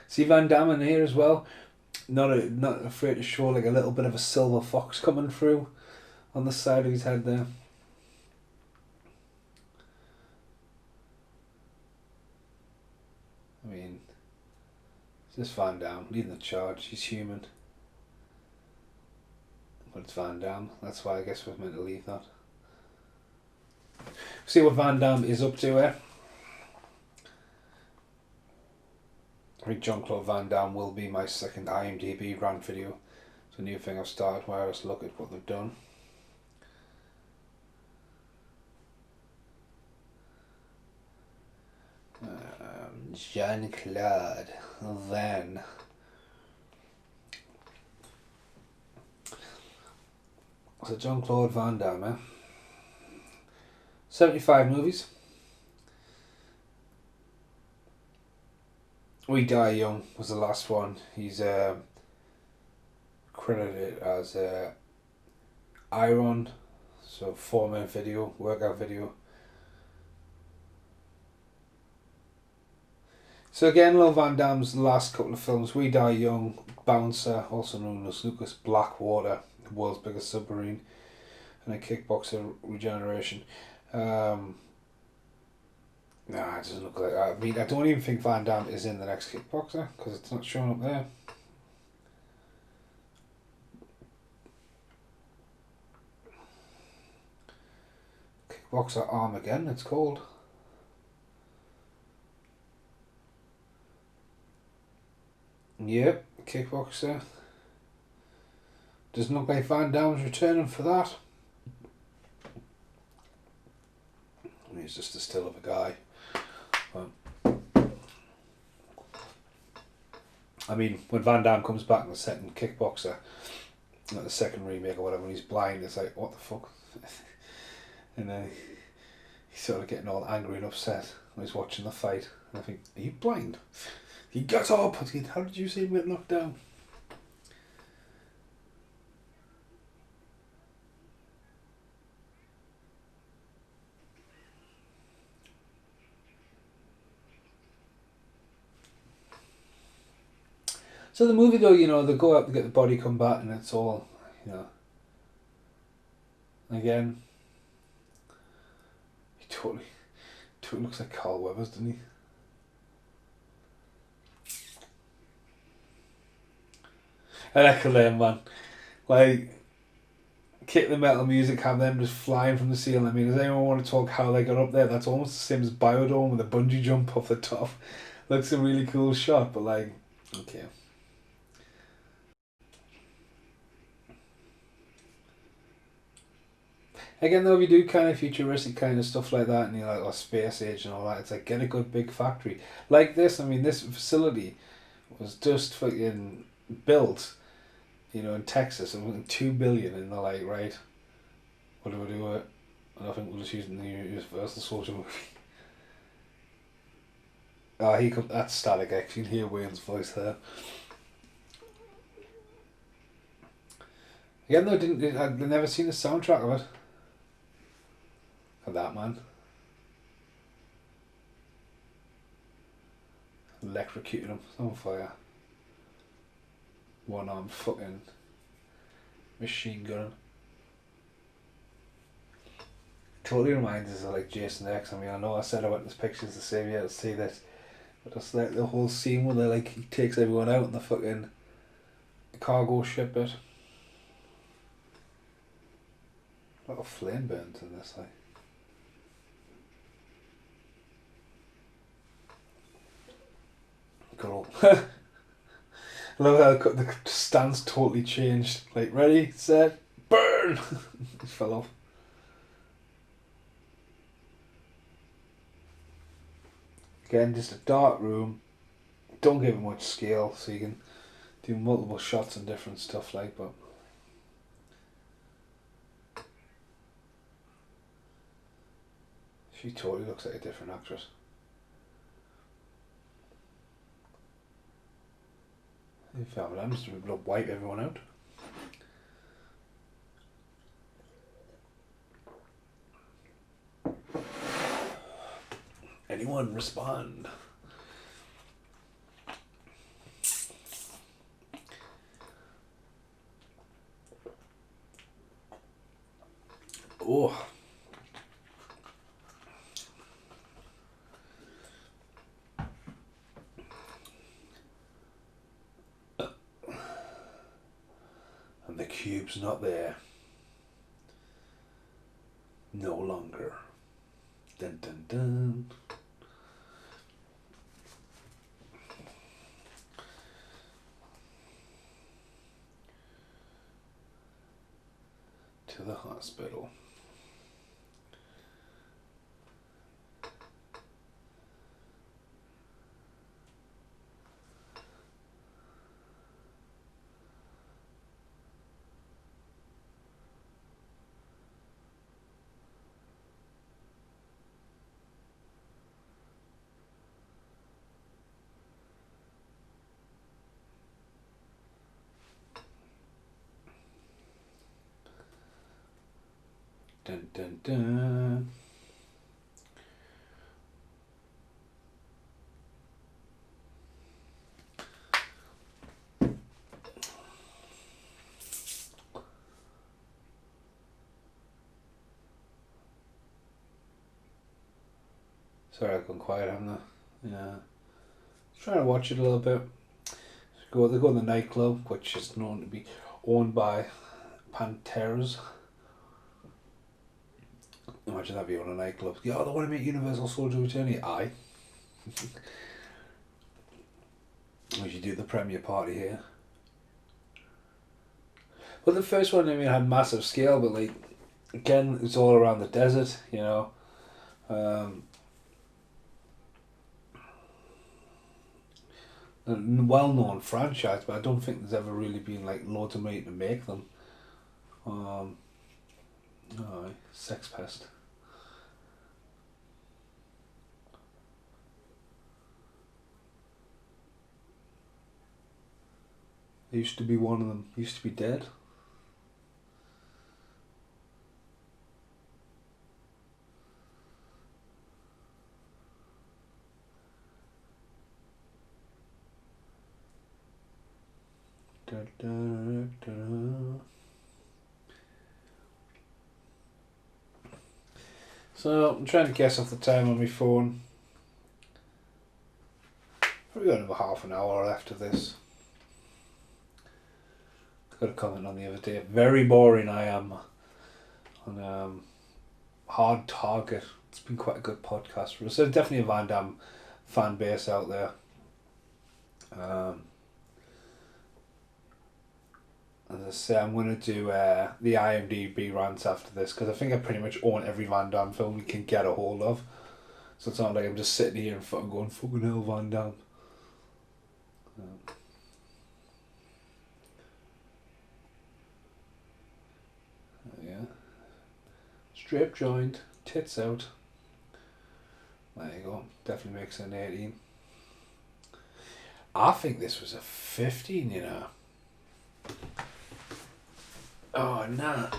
Speaker 1: See Van Damme in here as well. Not afraid to show like a little bit of a silver fox coming through on the side of his head there. It's just Van Damme leading the charge. He's human. But it's Van Damme. That's why I guess we're meant to leave that. See what Van Damme is up to here. I think Jean-Claude Van Damme will be my second IMDb rant video. It's a new thing I've started where I just look at what they've done. Jean-Claude Van. So Jean-Claude Van Damme, eh? 75 movies. We Die Young was the last one. He's credited as Iron, so 4-minute video, workout video. So again, Lil Van Damme's last couple of films: We Die Young, Bouncer, also known as Lucas Blackwater, the world's biggest submarine, and a Kickboxer Regeneration. Nah, it doesn't look like that. I mean, I don't even think Van Damme is in the next Kickboxer because it's not showing up there. Kickboxer Armageddon, it's called. Yep, Kickboxer. Doesn't look like Van Damme's returning for that. He's just a still of a guy. I mean, when Van Damme comes back in the second Kickboxer, like the second remake or whatever, when he's blind, it's like, what the fuck? And then he's sort of getting all angry and upset when he's watching the fight. And I think, are you blind? He gets up. How did you see him get knocked down? So the movie, though, you know, they go out to get the body combat, and it's all, you know. Again, he totally looks like Carl Weathers, doesn't he? I reckon them, man. Like, kick the metal music, have them just flying from the ceiling. I mean, does anyone want to talk how they got up there? That's almost the same as Biodome with a bungee jump off the top. Looks a really cool shot, but like, okay. Again, though, we do kind of futuristic kind of stuff like that, and you know, like space age and all that. It's like, get a good big factory like this. I mean, this facility was just fucking built, you know, in Texas, and $2 billion, and they're like, right, what do we do with it? And I think we'll just use it in the Universal Soldier movie. Ah, he comes. That's Static X. You can hear Wayne's voice there. Again, though, I'd never seen the soundtrack of it. Of that, man. Electrocuting him. It's on fire. One arm fucking machine gun. Totally reminds us of like Jason X. I mean, I know I said I went to pictures to save you to see this, but just like the whole scene where they like he takes everyone out in the fucking cargo ship bit. A lot of flame burns in this, like. Cool. I love how the stance totally changed. Like, ready, set, burn! He fell off. Again, just a dark room. Don't give it much scale, so you can do multiple shots and different stuff, like, but. She totally looks like a different actress. If I'm just going to wipe everyone out. Anyone respond? Oh. tube's not there. No longer. Dun dun dun. To the hospital. Dun dun dun. Sorry, I've gone quiet, haven't I? Yeah. Trying to watch it a little bit. They go to the nightclub, which is known to be owned by Panteras. Imagine that being on a nightclub. Yeah, they want to make Universal Soldier Return. Aye. We should do the premiere party here. Well, the first one, I mean, had massive scale, but like, again, it's all around the desert, you know. A well-known franchise, but I don't think there's ever really been like loads of money to make them. Sex Pest. There used to be one of them. Used to be dead. Da, da, da. So I'm trying to guess off the time on my phone. Probably got another half an hour left of this. Got a comment on the other day. Very boring I am on Hard Target. It's been quite a good podcast for us. There's definitely a Van Damme fan base out there. As I say, I'm going to do the IMDb rants after this because I think I pretty much own every Van Damme film you can get a hold of. So it's not like I'm just sitting here and fucking going, fucking hell, Van Damme. Yeah. Straight joint, tits out. There you go. Definitely makes it an 18. I think this was a 15, you know. Oh, nah.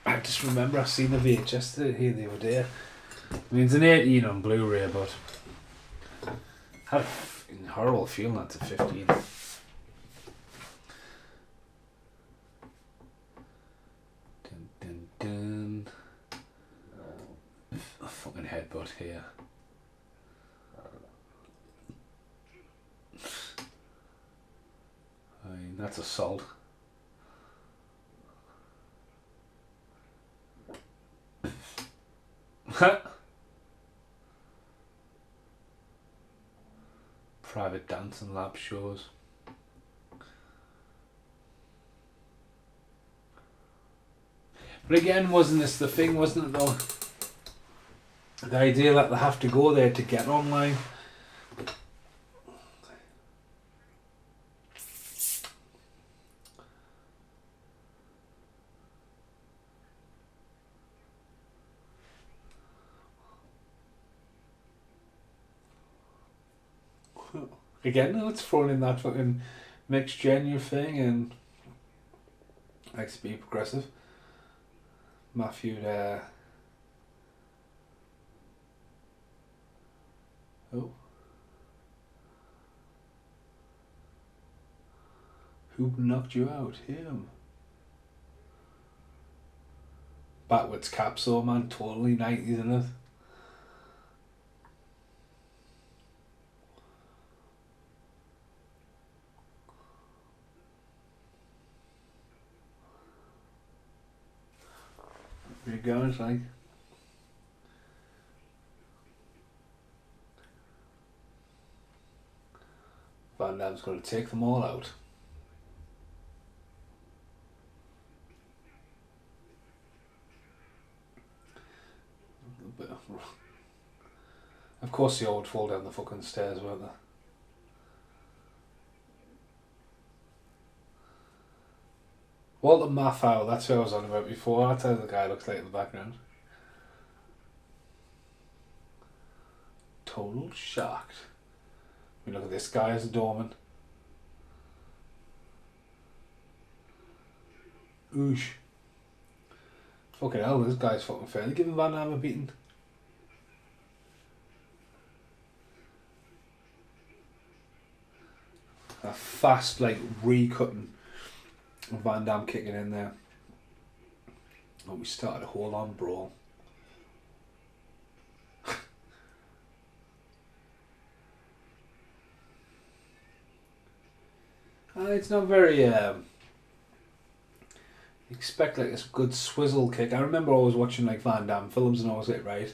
Speaker 1: I just remember I seen the VHS here the other day. I mean, it's an 18 on Blu-ray, but I had a horrible feeling that's a 15. Dun, dun, dun. A fucking headbutt here. I mean, that's assault. Private dancing lab shows. But again, wasn't this the thing, wasn't it though? The idea that they have to go there to get online. Again, it's thrown in that fucking mixed gender thing and likes to be progressive. Matthew oh. Who knocked you out? Him. Backwards capsule, man, totally 90s, isn't it? There you go, it's like. Van Damme's going to take them all out. Of course they all would fall down the fucking stairs, weren't they? Walter Matthau, that's who I was on about before. That's how the guy looks like in the background. Total shocked. I mean, look at this guy as a doorman. Oosh. Fucking hell, this guy's fucking fairly giving Van Damme a beating. A fast, like, recutting Van Damme kicking in there. And we started a whole on brawl. It's not very expect like a good swizzle kick. I remember always watching like Van Damme films and always like, right,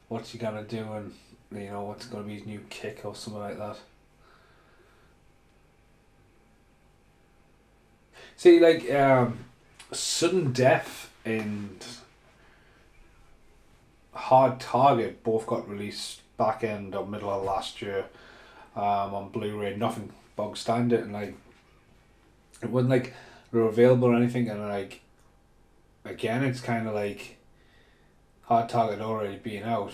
Speaker 1: what's he gonna do, and you know what's gonna be his new kick or something like that. See, like Sudden Death and Hard Target both got released back end or middle of last year on Blu-ray. Nothing bog standard, and like it wasn't like they were available or anything, and like again it's kind of like Hard Target already being out.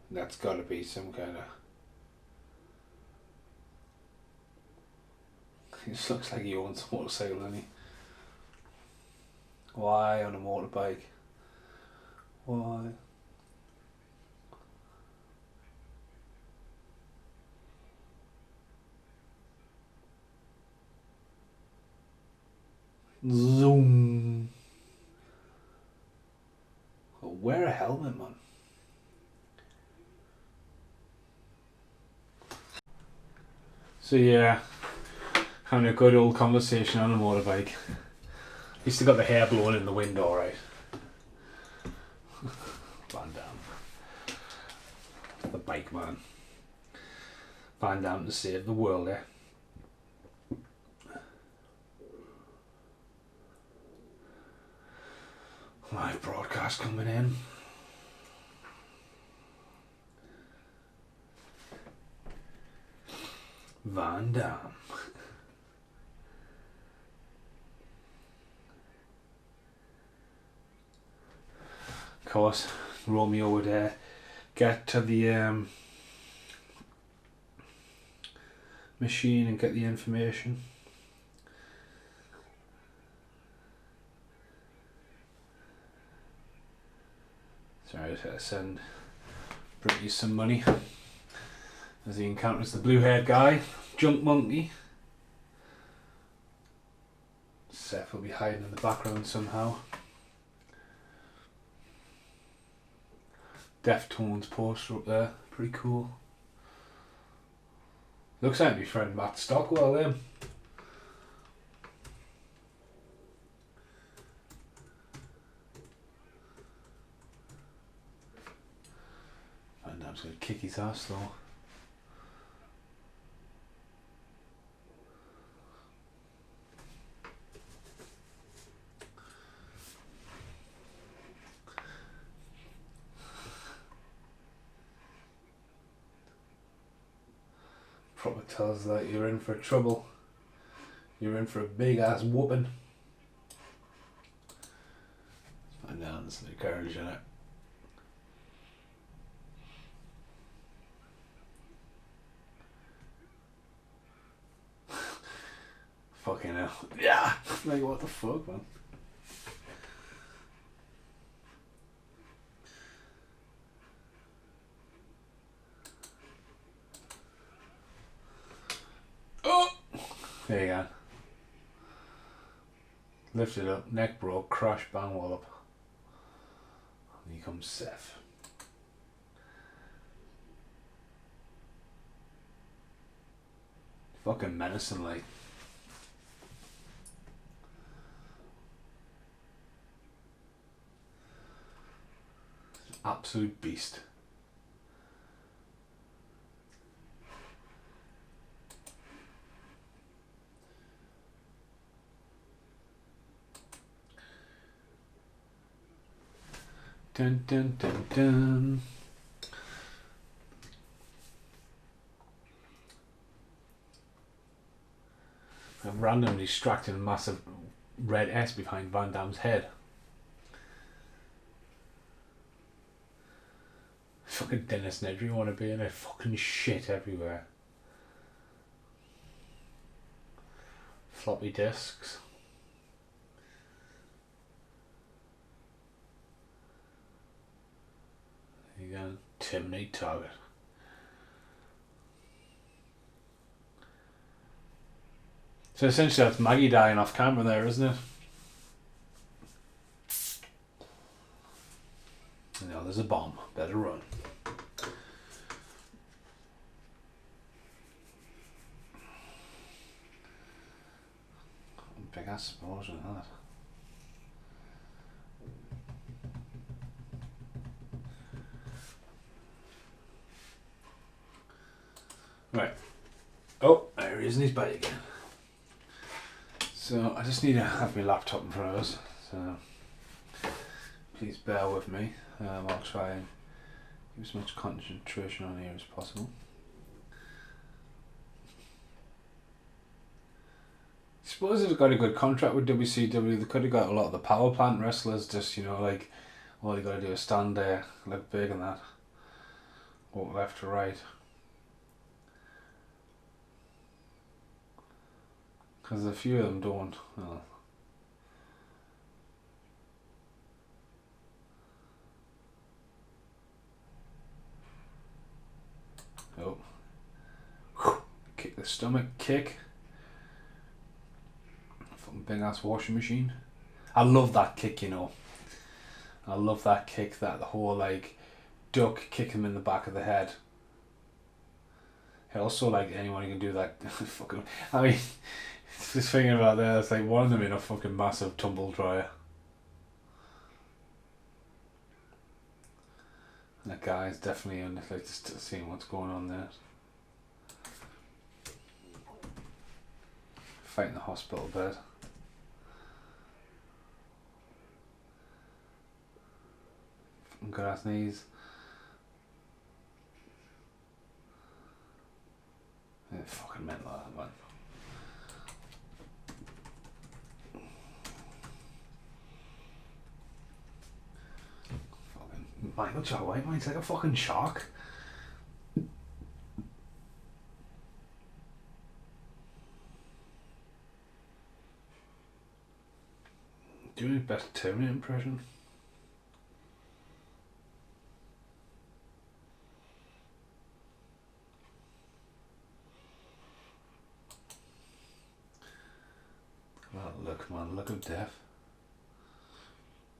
Speaker 1: That's got to be some kind of. He just looks like he owns a motorcycle, doesn't he? Why on a motorbike? Why? Zoom. Wear a helmet, man. So yeah, having a good old conversation on a motorbike. You still got the hair blowing in the wind, alright. Van Damme. The bike man. Van Damme to save the world, eh? Live broadcast coming in. Van Damme. Of course, Romeo would get to the machine and get the information. Sorry, I just gotta send Brittany some money as he encounters the blue-haired guy, Junk Monkey. Seth will be hiding in the background somehow. Deftones poster up there, pretty cool. Looks like my friend Matt Stockwell then. Van Damme's gonna kick his ass though. Probably tells that you're in for trouble. You're in for a big ass whooping. Van Damme's the courage in it. Fucking hell. Yeah! Like, what the fuck, man? Oh! There you go. Lift it up, neck broke, crash, bang wallop. And here comes Seth. Fucking menacing, like. Absolute beast. Dun dun dun dun. I'm randomly distracting a massive red S behind Van Damme's head. Fucking Dennis Nedry want to be in it. Fucking shit everywhere. Floppy disks. There you go. Terminate target. So essentially that's Maggie dying off camera there, isn't it? No, there's a bomb. Better run. Big ass explosion, that. Right. Oh, there he is in his body again. So I just need to have my laptop in front of us. So please bear with me. I'll try and give as much concentration on here as possible. I suppose they've got a good contract with WCW. They could have got a lot of the power plant wrestlers just, you know, like, all you got to do is stand there, look big and that. Walk left to right. Because a few of them don't. Oh. Oh. Kick the stomach kick. Fucking big ass washing machine. I love that kick, you know. I love that kick, that the whole like duck kick him in the back of the head. I also like anyone who can do that. Fucking, I mean, just thinking about that, it's like one of them in a fucking massive tumble dryer. And that guy's definitely in, like, just seeing what's going on there. Fighting the hospital bed. Fucking good ass knees. Yeah, fucking mental, that man. Fucking Michael Jai White, man, he's like a fucking shark. Doing his best Terminator impression. Well, look, man, look of death.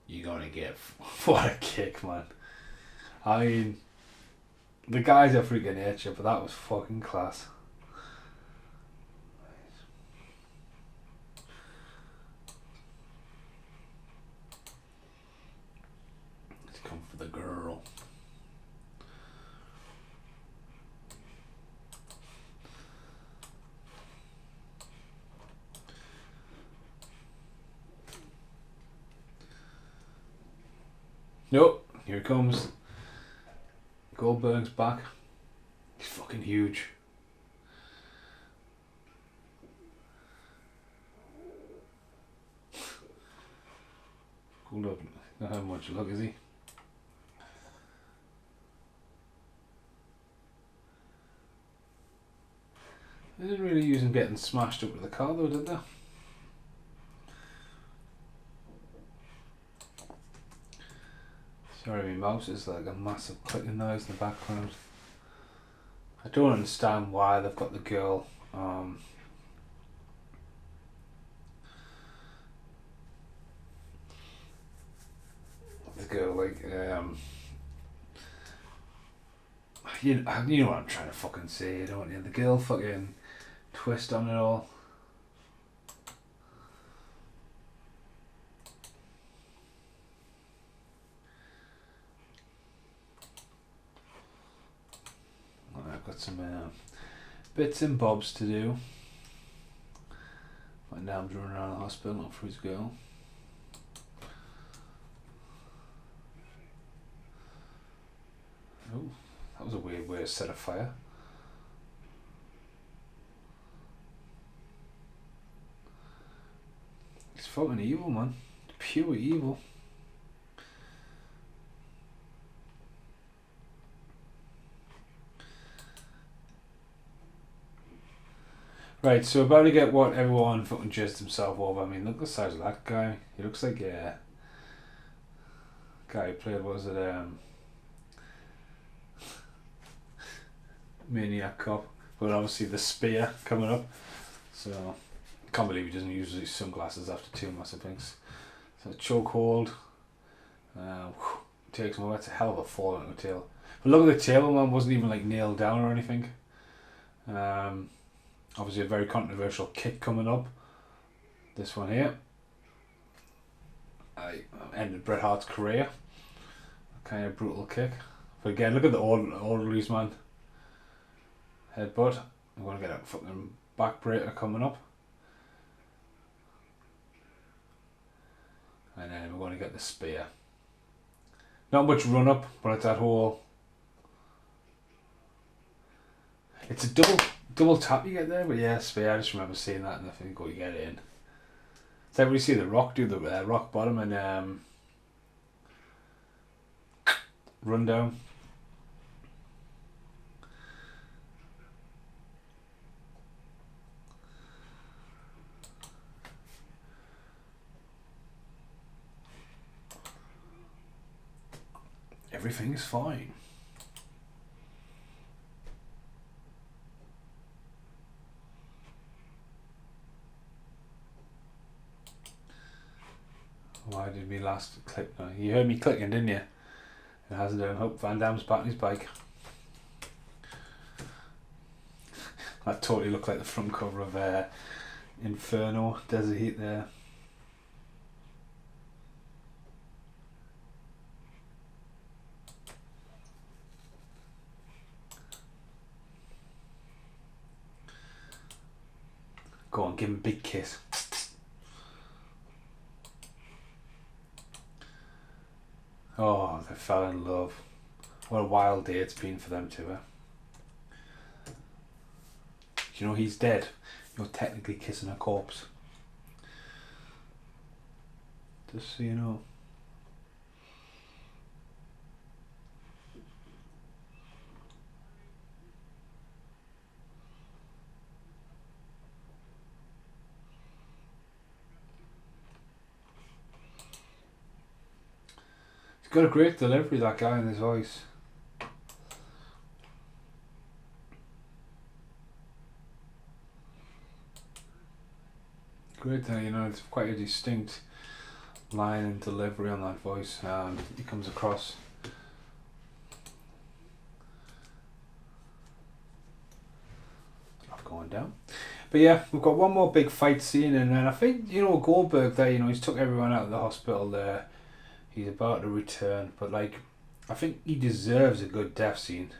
Speaker 1: You're gonna get what a kick, man. I mean, the guy's a freaking nature, but that was fucking class. Let's come for the girl. Nope, here it comes. Goldberg's back. He's fucking huge. Hold up, not having much luck, is he? They didn't really use him getting smashed up with the car though, did they? Sorry, my mouse is like a massive clicking noise in the background. I don't understand why they've got the girl like you know what I'm trying to fucking say, don't you? The girl fucking twist on it all. got some bits and bobs to do. Van Damme's running around the hospital looking for his girl. Oh, that was a weird way to set a fire. He's fucking evil, man. Pure evil. Right, so about to get what everyone fucking jizzed himself over. I mean, look at the size of that guy. He looks like a guy who played, what was it, Maniac Cop. But obviously the spear coming up. So, I can't believe he doesn't use his sunglasses after two massive things. So, chokehold. Takes him over. That's a hell of a fall on the tail. But look at the tail, man. Wasn't even like nailed down or anything. Obviously a very controversial kick coming up. This one here. I ended Bret Hart's career. Kind of brutal kick. But again, look at the orderlies, man. Headbutt. I'm going to get a fucking backbreaker coming up. And then we're going to get the spear. Not much run up, but it's that whole... It's a double tap you get there, but yeah, spear. I just remember seeing that and I think you get it in. Does everybody see The Rock do the rock bottom and run down? Everything's fine. Why did we last click now? You heard me clicking, didn't you? It hasn't done. Hope Van Damme's back on his bike. That totally looked like the front cover of Inferno, Desert Heat there. Go on, give him a big kiss. Oh, they fell in love. What a wild day it's been for them two. You know he's dead. You're technically kissing a corpse. Just so you know. He's got a great delivery, that guy, in his voice. Great, you know, it's quite a distinct line and delivery on that voice. He comes across. Not going down. But yeah, we've got one more big fight scene, and then I think, you know, Goldberg there, you know, he's took everyone out of the hospital there. He's about to return, but like, I think he deserves a good death scene.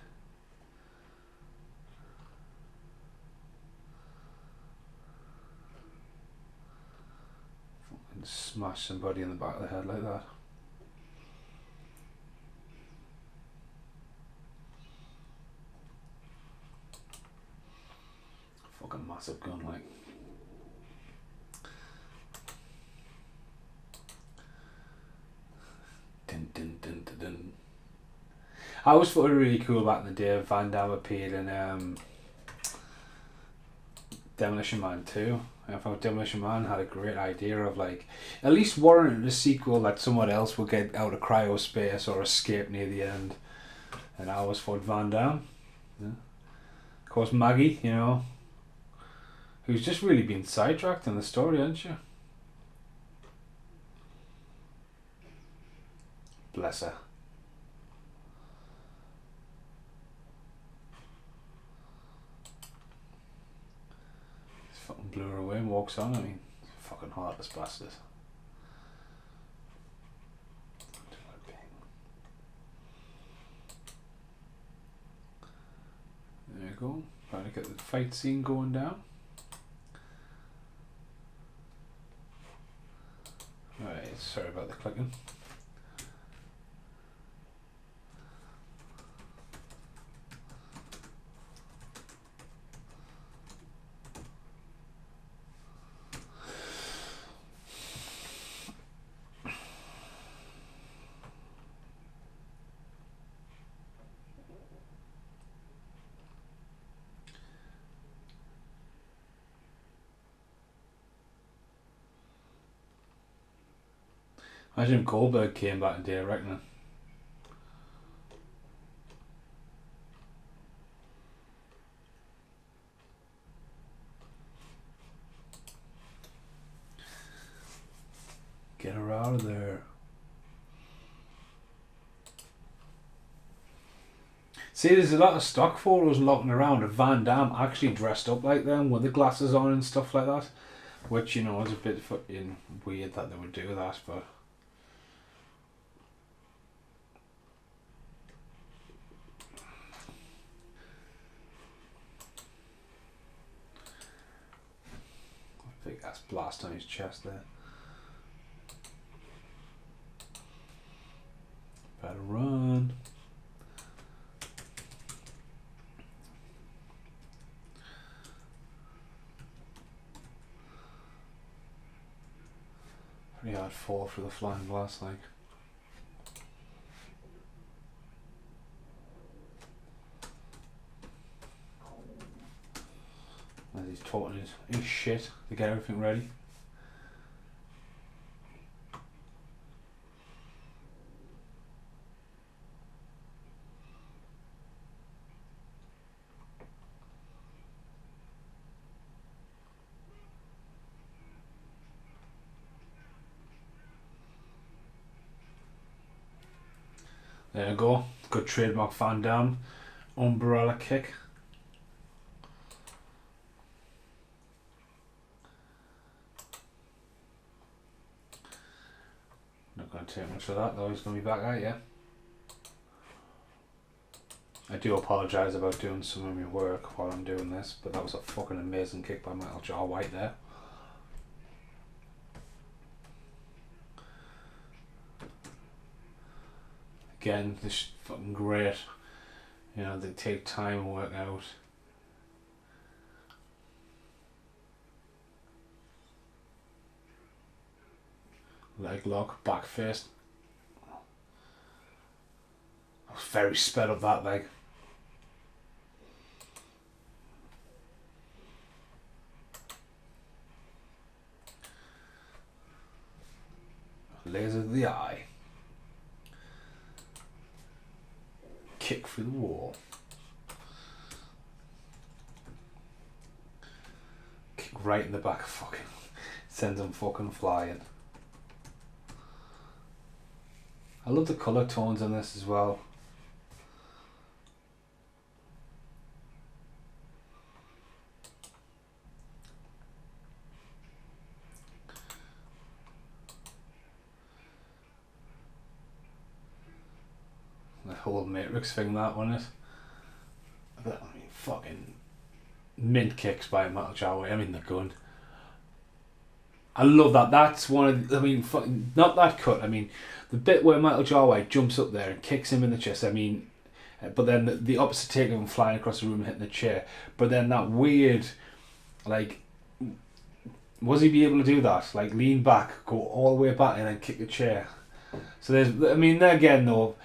Speaker 1: Fucking smash somebody in the back of the head like that. Fucking massive gun, like. Dun, dun, dun, dun, dun. I always thought it was really cool back in the day. Van Damme appeared in Demolition Man 2. I thought Demolition Man had a great idea of like at least warranting a sequel that someone else would get out of cryospace or escape near the end. And I always thought Van Damme. Yeah. Of course, Maggie, you know, who's just really been sidetracked in the story, hasn't she? Bless her. He's fucking blew her away and walks on. I mean, fucking heartless bastard. There we you go. Trying to get the fight scene going down. Alright, sorry about the clicking. Imagine if Goldberg came back today, I reckon. Get her out of there. See, there's a lot of stock photos looking around of Van Damme actually dressed up like them with the glasses on and stuff like that. Which, you know, is a bit fucking weird that they would do that, but... big ass blast on his chest there. Better run. Pretty hard fall through the flying glass, like. As he's talking his shit to get everything ready. There you go. Good trademark Van Damme. Umbrella kick. Not going to take much of that though, he's going to be back at you. I do apologise about doing some of my work while I'm doing this, but that was a fucking amazing kick by Michael Jai White there. Again, this is fucking great. You know, they take time and work out. Leg lock, back fist. I was very sped up that leg. Laser to the eye. Kick through the wall. Kick right in the back of fucking. Sends them fucking flying. I love the colour tones in this as well. The whole Matrix thing, that one is. I mean, fucking mint kicks by Michael Jai White. I mean, the gun. I love that. That's one of the, I mean, fucking, not that cut. I mean, the bit where Michael Jai White jumps up there and kicks him in the chest. I mean, but then the opposite take of him flying across the room and hitting the chair. But then that weird, like, was he be able to do that? Like, lean back, go all the way back, and then kick the chair. So there's, I mean, there again though,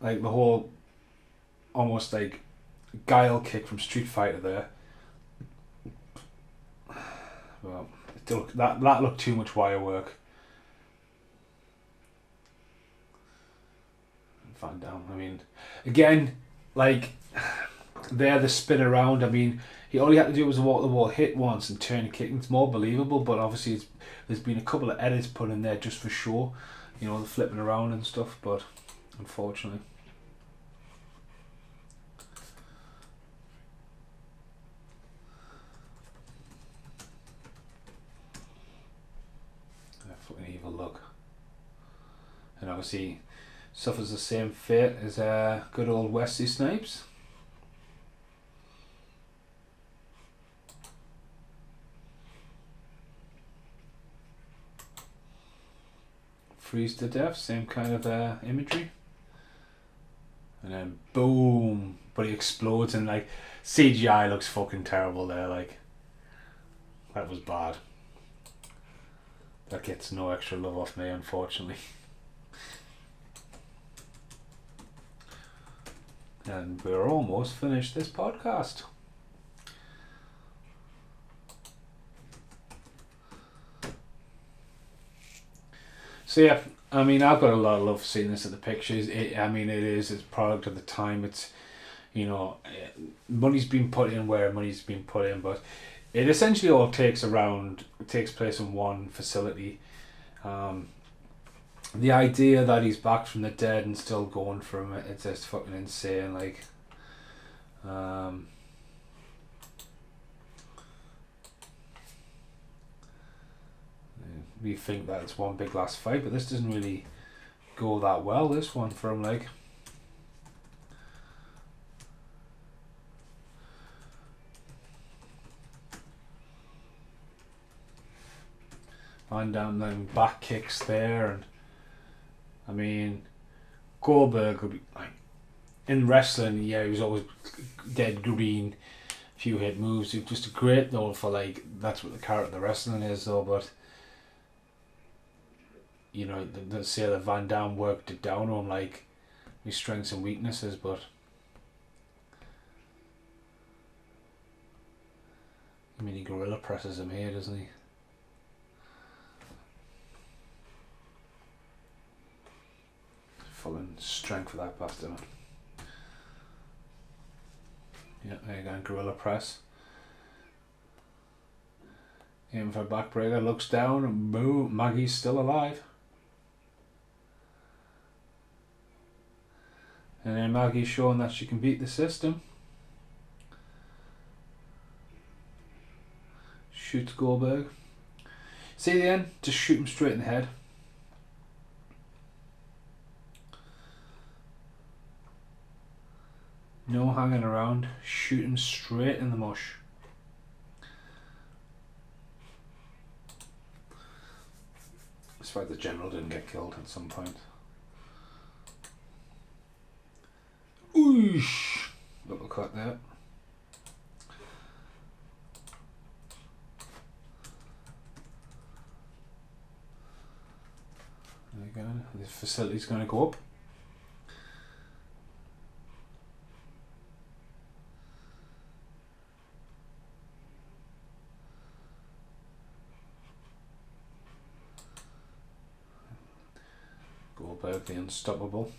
Speaker 1: like the whole, almost like, guile kick from Street Fighter there. Well, that looked too much wire work. Van Damme, I mean, again, like, there the spin around, I mean, all he had to do was walk the wall, hit once and turn and kick. It's more believable, but obviously there's been a couple of edits put in there just for show, you know, the flipping around and stuff, but unfortunately. Fucking evil look. And obviously suffers the same fate as good old Wesley Snipes. freeze to death, same kind of imagery. And then boom, but he explodes and like CGI looks fucking terrible there, like that was bad. That gets no extra love off me, unfortunately. And we're almost finished this podcast. So yeah, I mean, I've got a lot of love for seeing this at the pictures. It's a product of the time. It's, you know, money's been put in where money's been put in, but it essentially all takes place in one facility. The idea that he's back from the dead and still going from it, it's just fucking insane. Like, we think that it's one big last fight, but this doesn't really go that well, this one, for him, like. Van Damme then back kicks there, and I mean, Goldberg would be like, in wrestling, yeah, he was always dead green, few hit moves. It's just great though for like, that's what the character of the wrestling is though, but you know, let's say that Van Damme worked it down on like his strengths and weaknesses, but I mean, he gorilla presses him here, doesn't he? Full strength for that bastard, man. Yeah, there you go, gorilla press. Aim for a backbreaker, looks down, and boom, Maggie's still alive. And then Maggie's showing that she can beat the system. Shoots Goldberg. See the end? Just shoot him straight in the head. No hanging around. Shoot him straight in the mush. That's why the general didn't get killed at some point. Oosh! Little cut there. There you go. The facility's going to go up. Goldberg the unstoppable.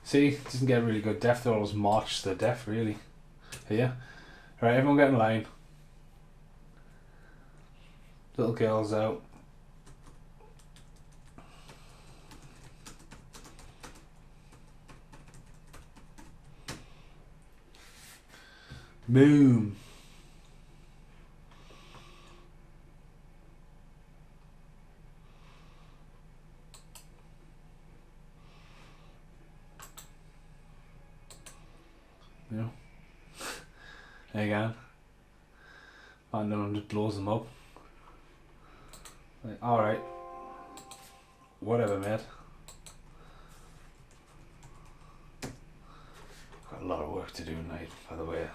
Speaker 1: See, it doesn't get a really good death. They always march to the death, really. Here. Right, everyone get in line. Little girl's out. Boom. Yeah. There you go. And then just blows them up. Like, alright. Whatever, mate. Got a lot of work to do tonight, by the way.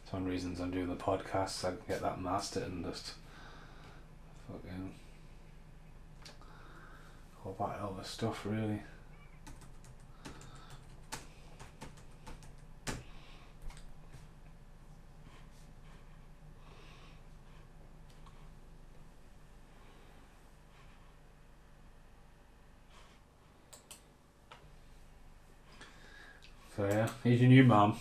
Speaker 1: It's one of the reasons I'm doing the podcast, so I can get that mastered and just fucking go back to all the stuff, really. So yeah, here's your new mum.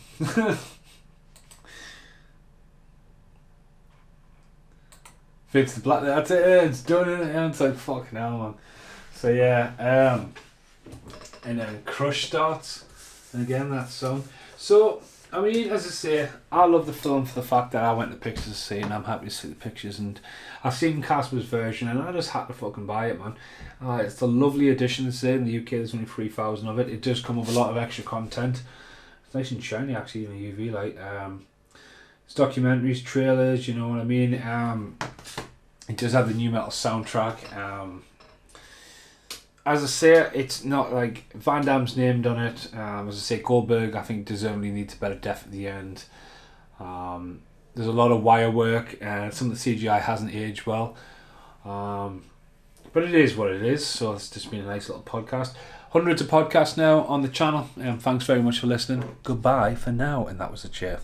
Speaker 1: Fix the black. That's it. It's done. And it's like fucking hell, man. So yeah, and then Crush starts, and again that song. So I mean, as I say, I love the film for the fact that I went to pictures to see, and I'm happy to see the pictures. And I've seen Casper's version, and I just had to fucking buy it, man. It's a lovely addition to say. In the UK, there's only 3,000 of it. It does come with a lot of extra content. It's nice and shiny, actually, in a UV light. It's documentaries, trailers, you know what I mean. It does have the new metal soundtrack. As I say, it's not like Van Damme's named on it. As I say, Goldberg, I think, deservedly needs a better death at the end. There's a lot of wire work, and some of the CGI hasn't aged well. But it is what it is, so it's just been a nice little podcast. Hundreds of podcasts now on the channel, and thanks very much for listening. Goodbye for now, and that was a chair.